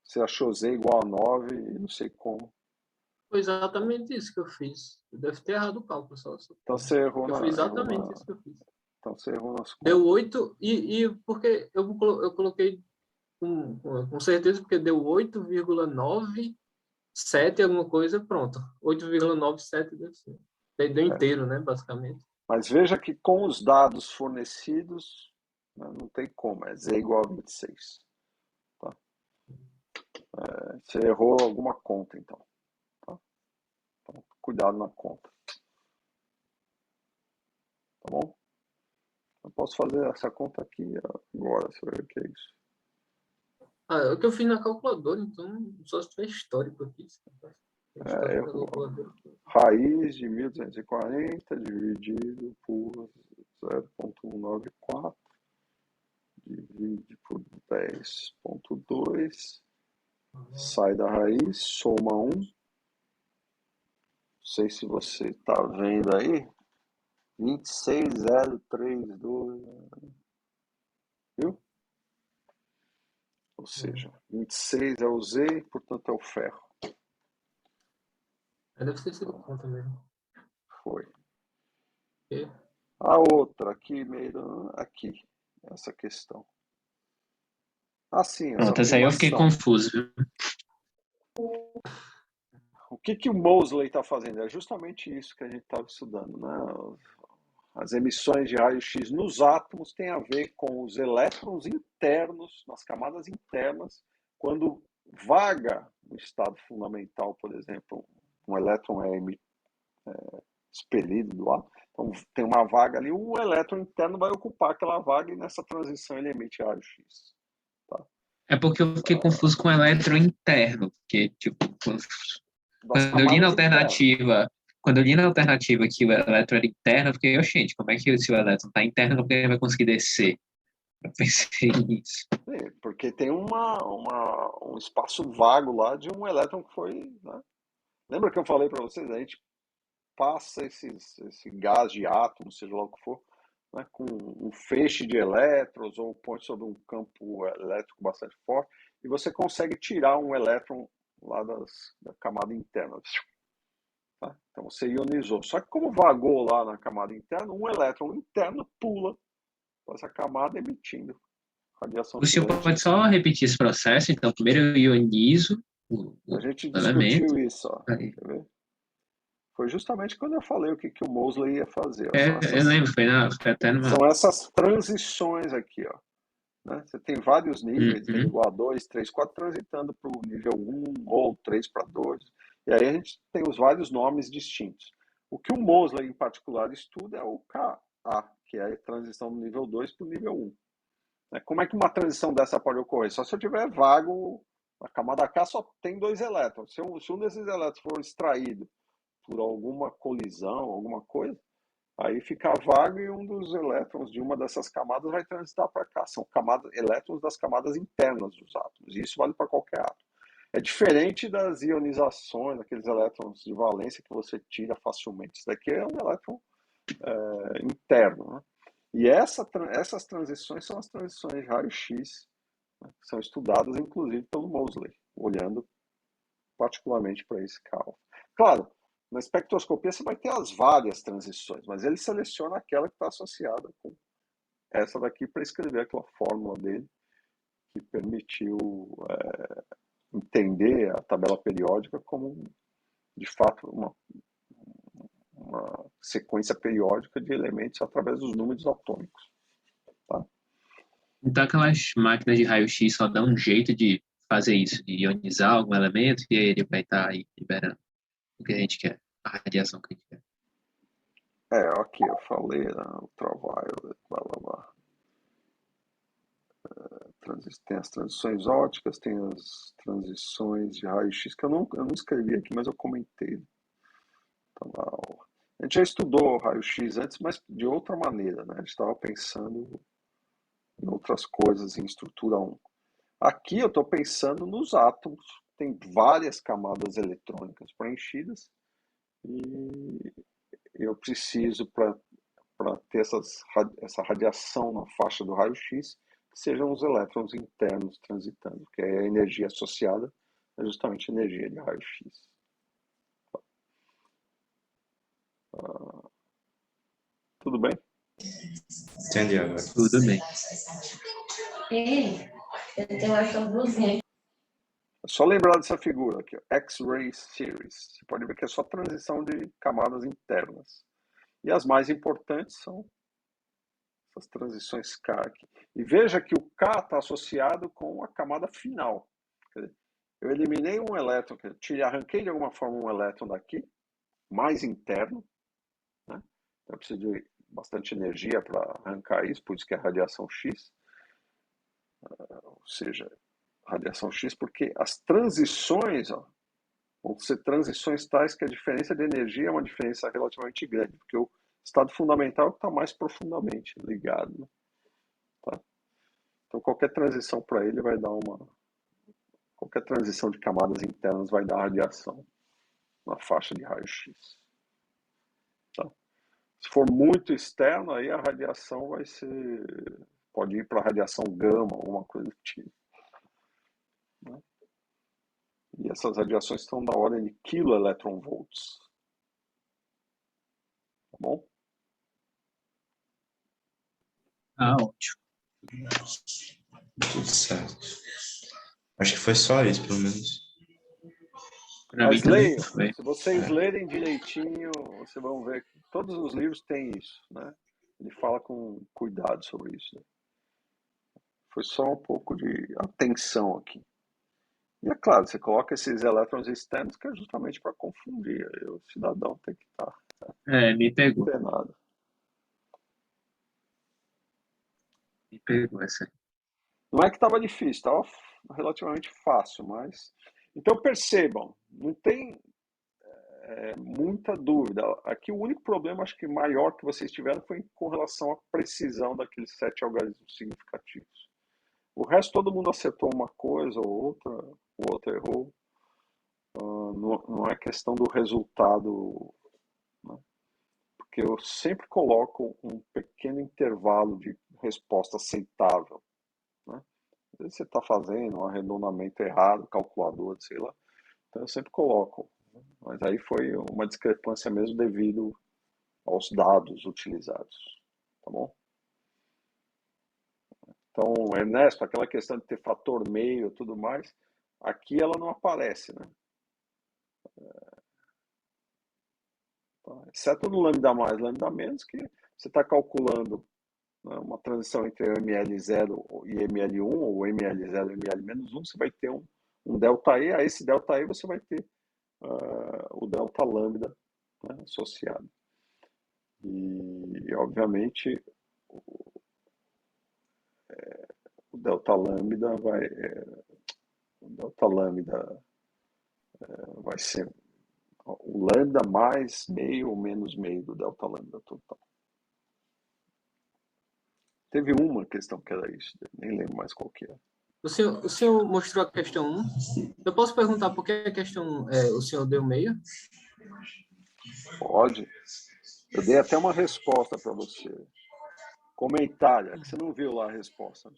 Você achou Z igual a 9 e não sei como. Foi exatamente isso que eu fiz. Eu deve ter errado o cálculo só. Então você errou Foi exatamente isso que eu fiz. Então você errou nas contas. Deu 8 e porque eu coloquei com certeza porque deu 8,97 alguma coisa, pronto. 8,97 deve ser. Deu inteiro, né, basicamente. Mas veja que com os dados fornecidos, né, não tem como, é Z igual a 26. Tá? Você errou alguma conta, então. Tá? Então, cuidado na conta. Tá bom? Eu posso fazer essa conta aqui agora, você vai ver o que é isso. É o que eu fiz na calculadora, então só se tiver histórico aqui. Raiz de 1240 dividido por 0,194 divide por 10,2 sai da raiz, soma 1. Não sei se você está vendo aí. 26,032. Viu? Ou seja, 26 é o Z, portanto é o ferro. Deve ter sido conta mesmo. Foi. E? A outra aqui, meio aqui, essa questão. Assim, essa Pronto, essa aí eu fiquei confuso. O que o Moseley está fazendo? É justamente isso que a gente estava estudando, né? As emissões de raio-x nos átomos têm a ver com os elétrons internos, nas camadas internas, quando vaga no estado fundamental, por exemplo, um elétron é expelido do átomo, então tem uma vaga ali, o elétron interno vai ocupar aquela vaga e nessa transição ele emite raio-x. Tá? É porque eu fiquei confuso com o elétron interno, porque, tipo, quando eu li na alternativa, quando eu li na alternativa que o elétron era interno, eu fiquei, gente, como é que se o elétron está interno, como é que ele vai conseguir descer? Eu pensei nisso. Porque tem um espaço vago lá de um elétron que foi... Né? Lembra que eu falei para vocês? A gente passa esse gás de átomo, seja lá o que for, né, com um feixe de elétrons ou põe sobre um campo elétrico bastante forte e você consegue tirar um elétron lá da camada interna. Tá? Então você ionizou. Só que como vagou lá na camada interna, um elétron interno pula para essa camada emitindo radiação. O senhor pode só repetir esse processo? Então, primeiro eu ionizo o gente elemento. Discutiu isso. Ó. Quer ver? Foi justamente quando eu falei o que o Moseley ia fazer. Ó. Eu lembro, foi até numa... São essas transições aqui, ó. Né? Você tem vários níveis, tem igual a 2, 3, 4, transitando para o nível 1 ou 3 para 2. E aí a gente tem os vários nomes distintos. O que o Moseley, em particular, estuda é o KA, que é a transição do nível 2 para o nível 1. Como é que uma transição dessa pode ocorrer? Só se eu tiver vago, a camada K só tem 2 elétrons. Se um desses elétrons for extraído por alguma colisão, alguma coisa, Aí fica vago e um dos elétrons de uma dessas camadas vai transitar para cá. São elétrons das camadas internas dos átomos. E isso vale para qualquer átomo. É diferente das ionizações, daqueles elétrons de valência que você tira facilmente. Isso daqui é um elétron interno. Né? E essas transições são as transições de raio-x, né, que são estudadas, inclusive, pelo Moseley, olhando particularmente para esse caso. Claro, na espectroscopia você vai ter as várias transições, mas ele seleciona aquela que está associada com essa daqui para escrever aquela fórmula dele que permitiu entender a tabela periódica como, de fato, uma sequência periódica de elementos através dos números atômicos. Tá? Então, aquelas máquinas de raio-x só dão um jeito de fazer isso, de ionizar algum elemento, e aí ele vai estar aí liberando o que a gente quer, a radiação que a gente quer. Aqui eu falei, né, ultraviolet, blá blá blá. Tem as transições ópticas, tem as transições de raio-x, que eu não escrevi aqui, mas eu comentei. Então, a gente já estudou raio-x antes, mas de outra maneira, né? A gente estava pensando em outras coisas, em estrutura 1. Aqui eu estou pensando nos átomos, tem várias camadas eletrônicas preenchidas, e eu preciso, para ter essa radiação na faixa do raio-x, que sejam os elétrons internos transitando, que é a energia associada, é justamente a energia de raio-x. Tudo bem? Entendi agora. Tudo bem. É só lembrar dessa figura aqui, X-ray series. Você pode ver que é só transição de camadas internas. E as mais importantes são essas transições K aqui. E veja que o K está associado com a camada final. Quer dizer, eu eliminei um elétron, arranquei de alguma forma um elétron daqui, mais interno, né? Então eu preciso de bastante energia para arrancar isso, por isso que é radiação X. Ou seja, radiação X, porque as transições vão ser transições tais que a diferença de energia é uma diferença relativamente grande, porque o estado fundamental está mais profundamente ligado. Né? Tá? Então qualquer transição para ele vai dar qualquer transição de camadas internas vai dar radiação na faixa de raio-x. Tá? Se for muito externo, aí a radiação pode ir para radiação gama, alguma coisa do tipo. Né? E essas radiações estão da ordem de kiloelectronvolts. Tá bom? Ótimo. Tudo certo. Acho que foi só isso, pelo menos. Para mim Mas também leiam, foi. se vocês lerem direitinho, vocês vão ver que todos os livros têm isso, né? Ele fala com cuidado sobre isso. Né? Foi só um pouco de atenção aqui. E é claro, você coloca esses elétrons externos que é justamente para confundir. Aí o cidadão tem que estar Me pegou. antenado. Me pegou essa aí. Não é que estava difícil, estava relativamente fácil, mas... Então percebam, não tem muita dúvida. Aqui o único problema, acho que maior que vocês tiveram foi com relação à precisão daqueles 7 algarismos significativos. O resto todo mundo acertou uma coisa ou outra, o outro errou. Não é questão do resultado, né? Porque eu sempre coloco um pequeno intervalo de resposta aceitável. Né? Às vezes você está fazendo um arredondamento errado, calculador, sei lá. Então eu sempre coloco. Mas aí foi uma discrepância mesmo devido aos dados utilizados. Tá bom? Então, Ernesto, aquela questão de ter fator meio e tudo mais, aqui ela não aparece, né? Exceto no lambda mais, lambda menos, que você está calculando, né, uma transição entre ML0 e ML1, ou ML0 e ML-1, você vai ter um delta E, a esse delta E você vai ter o delta lambda, né, associado. E obviamente, o delta lambda vai ser o lambda mais meio ou menos meio do delta lambda total. Teve uma questão que era isso, nem lembro mais qual que era. O senhor mostrou a questão 1. Eu posso perguntar por que a questão 1 o senhor deu meio? Pode. Eu dei até uma resposta para você. Comentário, que você não viu lá a resposta.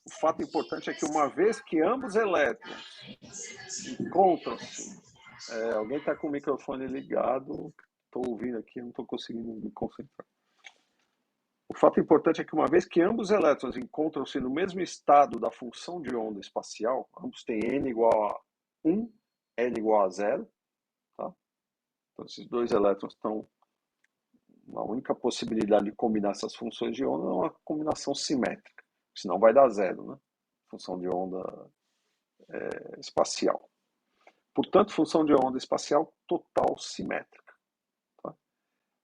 O fato importante é que uma vez que ambos elétrons encontram-se, alguém está com o microfone ligado, estou ouvindo aqui, não estou conseguindo me concentrar. O fato importante é que uma vez que ambos elétrons encontram-se no mesmo estado da função de onda espacial, ambos têm n igual a 1, n igual a 0, tá? Então esses dois elétrons estão na única possibilidade de combinar essas funções de onda é uma combinação simétrica, senão vai dar 0, né? Função de onda espacial. Portanto, função de onda espacial total simétrica. Tá?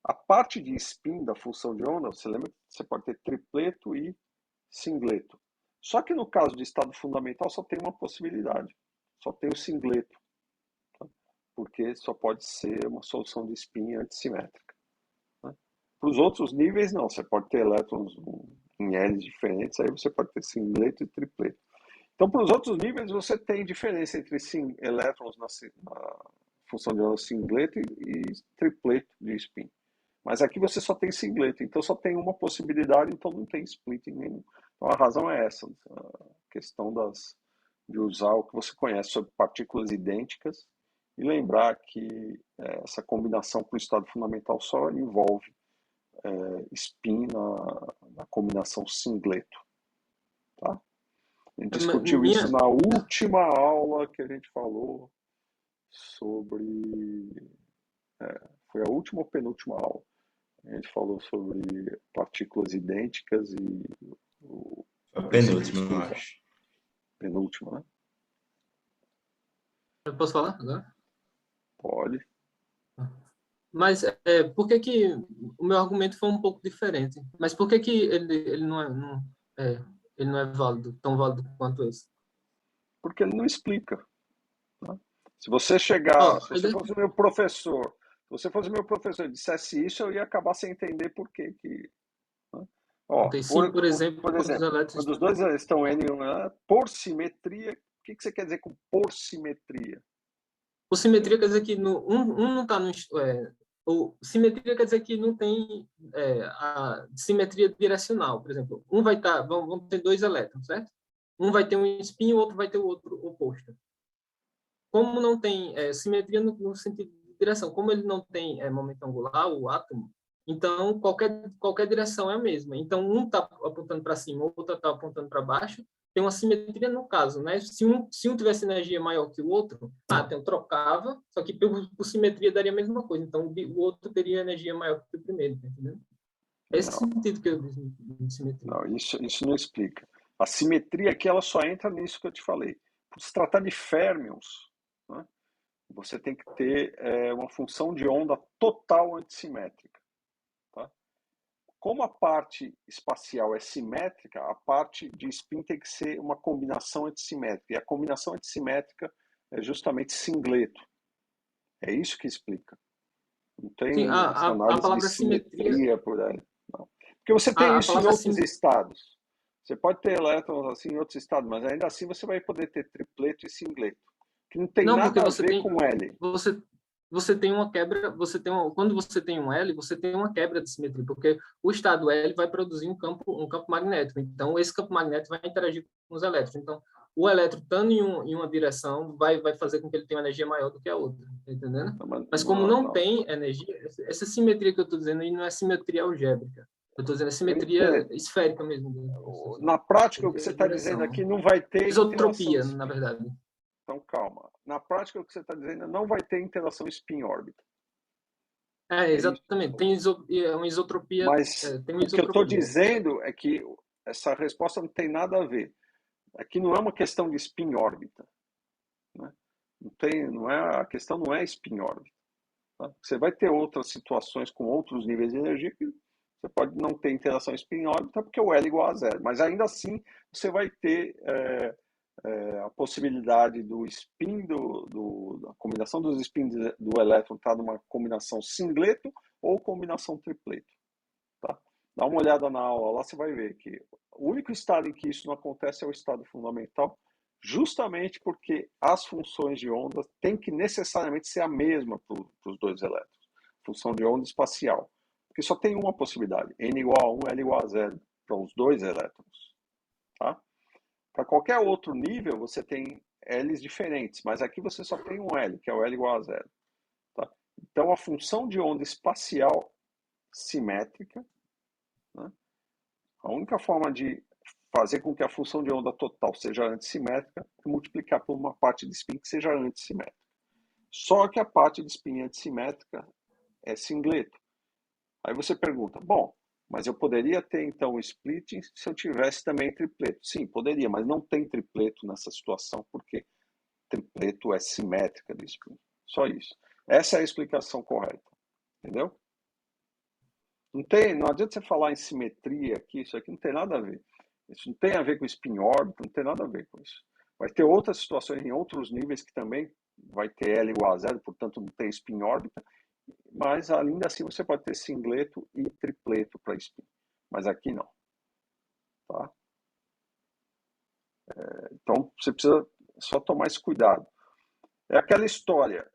A parte de spin da função de onda, você lembra que você pode ter tripleto e singleto. Só que no caso de estado fundamental só tem uma possibilidade, só tem o singleto, tá? Porque só pode ser uma solução de spin antissimétrica. Né? Para os outros níveis não, você pode ter elétrons em L diferentes, aí você pode ter singleto e tripleto. Então, para os outros níveis, você tem diferença entre elétrons na função de onda singleto e tripleto de spin. Mas aqui você só tem singleto, então só tem uma possibilidade, então não tem splitting nenhum. Então a razão é essa, a questão de usar o que você conhece sobre partículas idênticas e lembrar que essa combinação para o estado fundamental só envolve spin na combinação singleto. Tá? A gente discutiu isso na última aula que a gente falou sobre... foi a última ou penúltima aula? A gente falou sobre partículas idênticas e... A penúltima, eu acho. Penúltima, né? Eu posso falar agora? Pode. Mas por que o meu argumento foi um pouco diferente? Mas por que ele não é válido, tão válido quanto esse? Porque ele não explica. Né? Se você chegar, se você fosse meu professor, e dissesse isso, eu ia acabar sem entender por quê que... Né? Por exemplo, quando os dois estão N1, por simetria, o que você quer dizer com por simetria? Por simetria quer dizer que um não está no... ou simetria quer dizer que não tem a simetria direcional. Por exemplo, um vai estar... Vão ter dois elétrons, certo? Um vai ter um spin e o outro vai ter o outro oposto. Como não tem simetria no sentido de direção, como ele não tem momento angular, o átomo, então qualquer direção é a mesma. Então, um está apontando para cima, o outro está apontando para baixo, tem uma simetria no caso, né? Se um tivesse energia maior que o outro, então trocava, só que por simetria daria a mesma coisa. Então, o outro teria energia maior que o primeiro, tá entendendo? Esse sentido que eu disse de simetria. Não, isso não explica. A simetria aqui, ela só entra nisso que eu te falei. Por se tratar de férmions, né, você tem que ter uma função de onda total antissimétrica. Tá? Como a parte espacial é simétrica, a parte de spin tem que ser uma combinação antissimétrica. E a combinação antissimétrica é justamente singleto. É isso que explica. Não tem Sim, essa análise a palavra de simetria por aí. Não. Porque você tem isso em palavra outros estados. Você pode ter elétrons assim em outros estados, mas ainda assim você vai poder ter tripleto e singleto, que não tem nada a ver com L. Você tem uma quebra, quando você tem um L, você tem uma quebra de simetria, porque o estado L vai produzir um campo magnético. Então, esse campo magnético vai interagir com os elétrons. Então, o elétron estando em uma direção vai fazer com que ele tenha uma energia maior do que a outra, tá entendendo? Mas como não tem energia, essa simetria que eu estou dizendo aí não é simetria algébrica. Eu estou dizendo simetria esférica mesmo. Na prática, o que você está dizendo aqui não vai ter isotropia, na verdade. Então, calma. Na prática, o que você está dizendo é não vai ter interação spin-órbita. Exatamente. Tem uma isotropia. Mas o que eu estou dizendo é que essa resposta não tem nada a ver. Aqui não é uma questão de spin-órbita. Né? A questão não é spin-órbita. Tá? Você vai ter outras situações com outros níveis de energia que você pode não ter interação spin-órbita porque o L é igual a 0. Mas ainda assim, você vai ter a possibilidade do spin, da combinação dos spins do elétron estar numa combinação singleto ou combinação tripleto. Tá? Dá uma olhada na aula lá, você vai ver que o único estado em que isso não acontece é o estado fundamental, justamente porque as funções de onda têm que necessariamente ser a mesma para os dois elétrons. Função de onda espacial. Porque só tem uma possibilidade, n igual a 1, L igual a 0, para os dois elétrons. Tá? Para qualquer outro nível, você tem L's diferentes, mas aqui você só tem um L, que é o L igual a 0. Tá? Então, a função de onda espacial simétrica, né? A única forma de fazer com que a função de onda total seja antissimétrica é multiplicar por uma parte de spin que seja antissimétrica. Só que a parte de spin antissimétrica é singleto. Aí você pergunta, bom, mas eu poderia ter então o splitting se eu tivesse também tripleto? Sim, poderia, mas não tem tripleto nessa situação, porque tripleto é simétrica do spin. Só isso. Essa é a explicação correta. Entendeu? Não adianta você falar em simetria aqui, isso aqui não tem nada a ver. Isso não tem a ver com spin órbita, não tem nada a ver com isso. Vai ter outras situações em outros níveis que também vai ter L igual a 0, portanto não tem spin órbita, mas ainda assim você pode ter singleto e tripleto para spin. Mas aqui não. Tá? Então você precisa só tomar esse cuidado. É aquela história.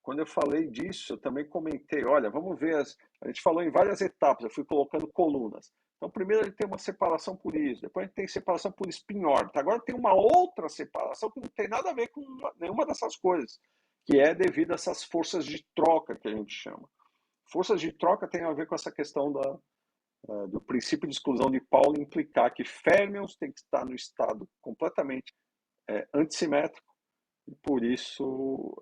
Quando eu falei disso, eu também comentei, olha, vamos ver, a gente falou em várias etapas, eu fui colocando colunas. Então, primeiro ele tem uma separação por isso, depois ele tem separação por spin órbita. Agora tem uma outra separação que não tem nada a ver com nenhuma dessas coisas, que é devido a essas forças de troca que a gente chama. Forças de troca tem a ver com essa questão do princípio de exclusão de Pauli implicar que férmions tem que estar no estado completamente antissimétrico, e por isso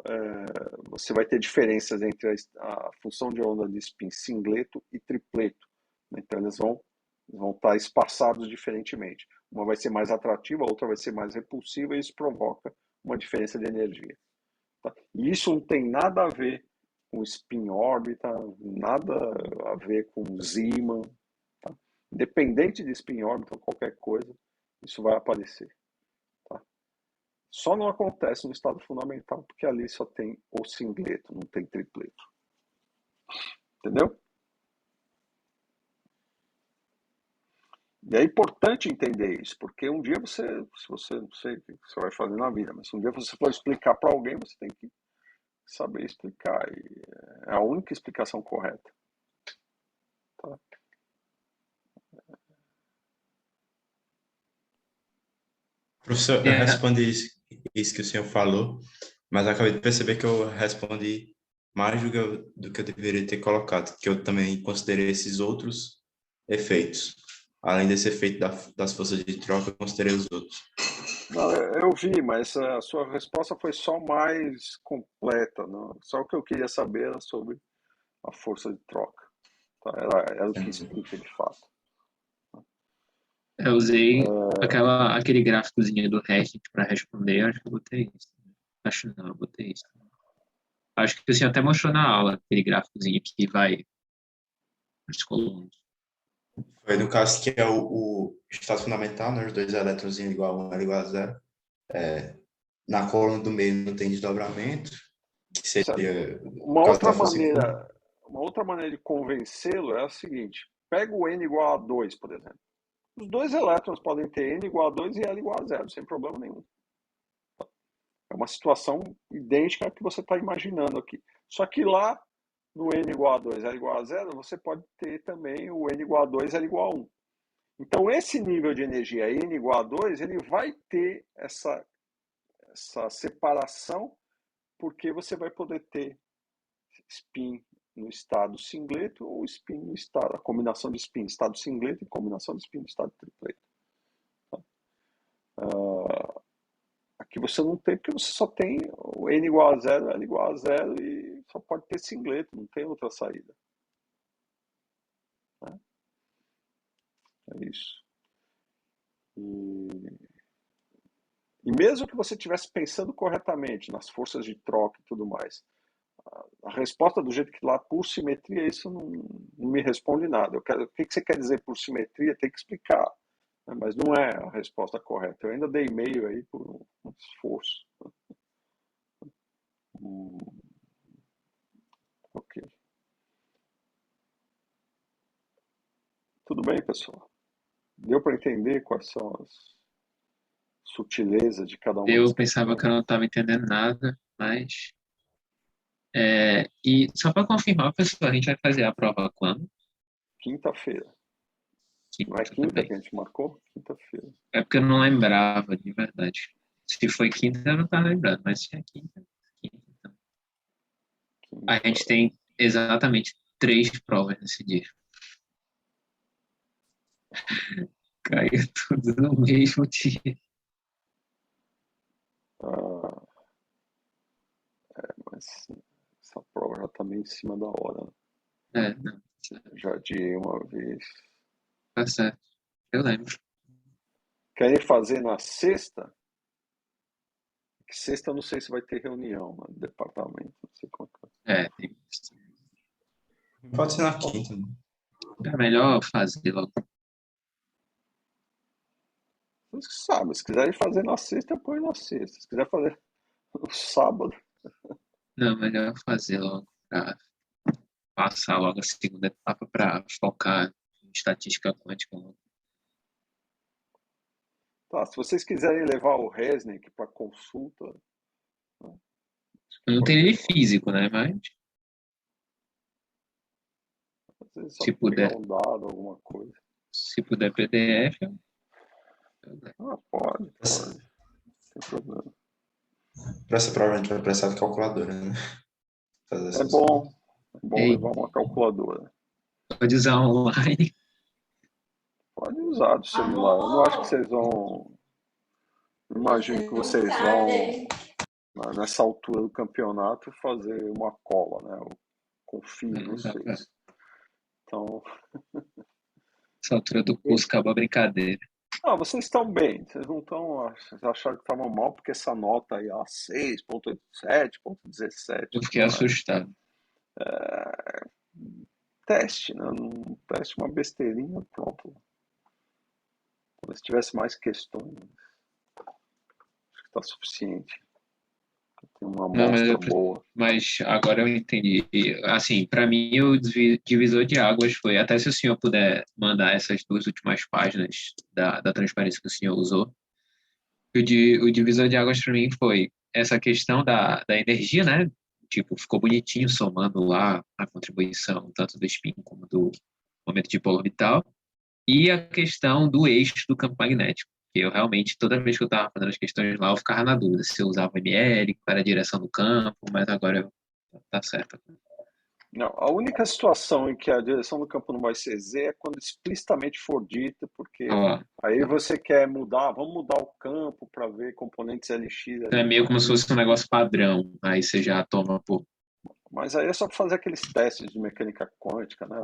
você vai ter diferenças entre a função de onda de spin singleto e tripleto. Então eles vão estar espaçados diferentemente. Uma vai ser mais atrativa, a outra vai ser mais repulsiva, e isso provoca uma diferença de energia. Tá? E isso não tem nada a ver com spin órbita, nada a ver com Zeeman. Tá? Independente de spin órbita ou qualquer coisa, isso vai aparecer. Tá? Só não acontece no estado fundamental, porque ali só tem o singleto, não tem tripleto. Entendeu? E é importante entender isso, porque um dia você, se você não sei o que você vai fazer na vida, mas se um dia você for explicar para alguém, você tem que saber explicar. E é a única explicação correta. Tá? Professor, eu respondi isso que o senhor falou, mas acabei de perceber que eu respondi mais do que eu deveria ter colocado, que eu também considerei esses outros efeitos. Além desse efeito das forças de troca, eu considerei os outros. Não, eu vi, mas a sua resposta foi só mais completa. Não? Só o que eu queria saber era sobre a força de troca. Tá? Era o que explica de fato. Eu usei aquele gráficozinho do Reddit para responder, acho que eu botei isso. Acho não, eu botei isso. Acho que o senhor até mostrou na aula, aquele gráficozinho que vai nas colunas. Foi no caso que é o estado fundamental, né? Os dois elétrons igual a 1, L igual a 0. Na coluna do meio não tem desdobramento, que seria uma caso outra da força em maneira, uma outra maneira de convencê-lo é a seguinte: pega o n igual a 2, por exemplo. Os dois elétrons podem ter n igual a 2 e L igual a 0, sem problema nenhum. É uma situação idêntica à que você está imaginando aqui. Só que lá, no n igual a 2, L igual a 0, você pode ter também o n igual a 2, L igual a 1. Então, esse nível de energia n igual a 2, ele vai ter essa separação, porque você vai poder ter spin no estado singleto ou spin no estado, a combinação de spin estado singleto e combinação de spin no estado tripleto. Aqui você não tem, porque você só tem o n igual a 0, L igual a 0 e só pode ter singleto, não tem outra saída. É isso. E mesmo que você estivesse pensando corretamente nas forças de troca e tudo mais, a resposta do jeito que lá, por simetria, isso não me responde nada. O que você quer dizer por simetria? Tem que explicar. Mas não é a resposta correta. Eu ainda dei meio aí por um esforço. Ok. Tudo bem, pessoal? Deu para entender quais são as sutilezas de cada uma das Eu pensava que eu questões? não estava entendendo nada, mas. E só para confirmar, pessoal, a gente vai fazer a prova quando? Quinta-feira. Não é Quinta quinta também. que a gente marcou? Quinta-feira. É porque eu não lembrava, de verdade. Se foi quinta, eu não estava lembrando, mas se é quinta, quinta. Então. A gente Quinta. tem exatamente 3 provas nesse dia. Caiu tudo no mesmo dia. Ah, mas essa prova já está meio em cima da hora, né? Não, Já adiei uma vez. tá certo. Eu lembro. Querem fazer na sexta? Que sexta eu não sei se vai ter reunião no departamento. Não sei como é que Tem isso. Pode ser na quinta, né? É melhor fazer logo. Vocês que sabem, se quiserem fazer na sexta, eu ponho na sexta. Se quiser fazer no sábado, Não, melhor fazer logo para passar logo a segunda etapa para focar em estatística quântica logo. tá. Se vocês quiserem levar o Resnick para consulta, né, acho que Eu não pode tenho ele levar. físico, né? Mas Às vezes só se pegar puder, um dado, alguma coisa. se puder PDF, eu levo. Ah, pode, pode. Não tem problema. Para essa prova a gente vai precisar de calculadora, né? Fazer É essas bom, contas. é bom Ei, levar uma calculadora. pode usar online. Pode usar do celular. Eu não acho que vocês vão. Não imagino que vocês vão, nessa altura do campeonato, fazer uma cola, né? Eu confio em Não dá pra. vocês. Então, Essa altura do curso acabou a brincadeira. vocês estão bem. Vocês não estão. Vocês acharam que estavam mal porque essa nota aí, a 6,87, 17, Eu fiquei não é. assustado. Teste, né? Um teste, uma besteirinha, pronto. Se tivesse mais questões, acho que está suficiente. Tem uma Não, amostra boa. mas agora eu entendi. Assim, para mim, o divisor de águas foi, até se o senhor puder mandar essas 2 últimas páginas da transparência que o senhor usou, o divisor de águas para mim foi essa questão da energia, né? Tipo, ficou bonitinho somando lá a contribuição tanto do spin como do momento de dipolar orbital, e a questão do eixo do campo magnético. Que eu realmente, toda vez que eu estava fazendo as questões lá, eu ficava na dúvida se eu usava ML, qual era a direção do campo, mas agora tá certo. Não, a única situação em que a direção do campo não vai ser Z é quando explicitamente for dita, porque Ó, aí você quer mudar, vamos mudar o campo para ver componentes LX é ali. meio como se fosse um negócio padrão, aí você já toma por. Mas aí é só fazer aqueles testes de mecânica quântica, né?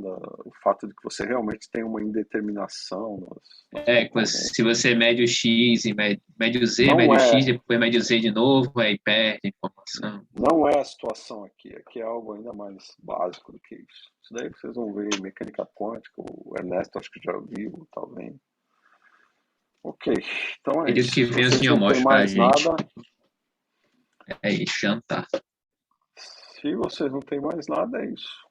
O fato de que você realmente tem uma indeterminação nas Se componentes. você mede o X e mede o Z, Não mede o X, é, depois mede o Z de novo, aí perde a informação. não é a situação aqui. Aqui é algo ainda mais básico do que isso. Isso daí vocês vão ver em mecânica quântica, o Ernesto acho que já viu, tá vendo? Ok, então é Período isso. que Se vem o vocês senhor não têm mostra pra mais gente. nada, É isso, jantar. se vocês não têm mais nada, é isso.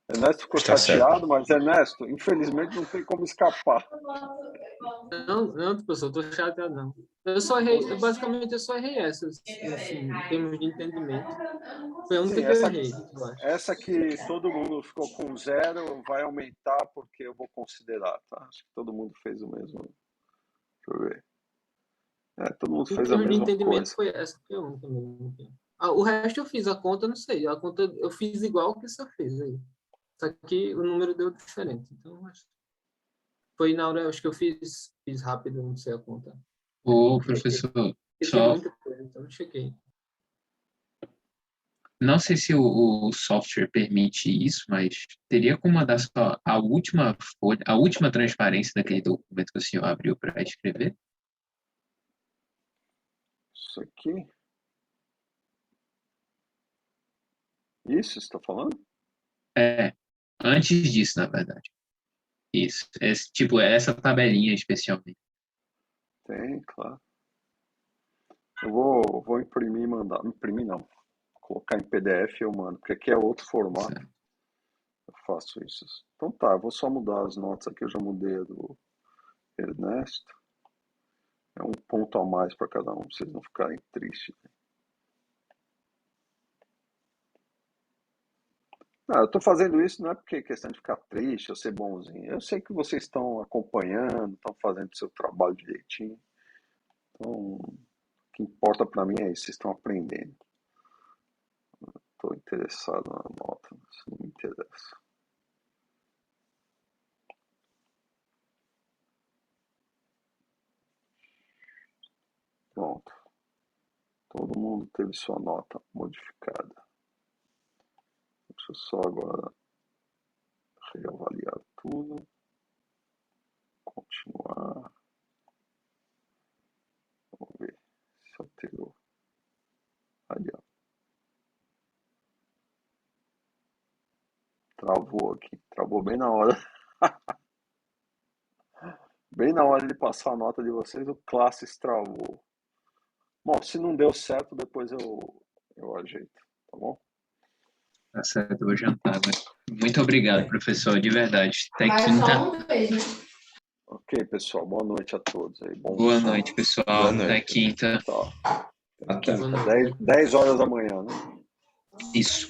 Ernesto ficou Está certo. chateado, mas Ernesto, infelizmente não tem como escapar. Não, professor, eu tô chateado, não. Eu só errei, basicamente eu só errei essa, assim, em termos de entendimento. Foi a única Sim, que eu errei, eu acho. essa que todo mundo ficou com 0 vai aumentar porque eu vou considerar, tá? Acho que todo mundo fez o mesmo. Deixa eu ver. Todo mundo Em fez a termos de mesma entendimento, coisa. foi essa que foi a única mesmo. O resto eu fiz, a conta eu não sei. A conta eu fiz igual que você fez aí. Só que o número deu diferente. Então, acho que foi na hora, acho que eu fiz rápido, não sei a conta. Ô, Chequei. professor, Porque tinha só muita coisa, então eu chequei. não sei se o software permite isso, mas teria como mandar só a última folha, a última transparência daquele documento que o senhor abriu para escrever? Isso aqui. Isso, você está falando? É, antes disso, na verdade. Isso. Tipo, essa tabelinha especialmente. Tem, claro. Eu vou imprimir e mandar. Imprimir não. Colocar em PDF e eu mando, porque aqui é outro formato. Certo. Eu faço isso. Então tá, eu vou só mudar as notas aqui. Eu já mudei a do Ernesto. É um ponto a mais para cada um, pra vocês não ficarem tristes. Não, eu estou fazendo isso não é porque é questão de ficar triste ou ser bonzinho. Eu sei que vocês estão acompanhando, estão fazendo o seu trabalho direitinho. Então, o que importa para mim é isso, vocês estão aprendendo. Estou interessado na nota, isso não me interessa. Pronto. Todo mundo teve sua nota modificada. Deixa eu só agora reavaliar tudo. Continuar. Vamos ver se alterou. Ali, ó. Travou aqui. Travou bem na hora. Bem na hora de passar a nota de vocês, o Classes travou. Bom, se não deu certo, depois eu ajeito, tá bom? Tá certo, eu vou jantar agora. Muito obrigado, professor, de verdade. Até Mas quinta. só uma vez, né? Ok, pessoal. Boa noite a todos aí. Bom Boa sono. noite, pessoal. Boa noite. Até quinta. Tá. Até. Boa noite. 10 horas da manhã, né? Isso.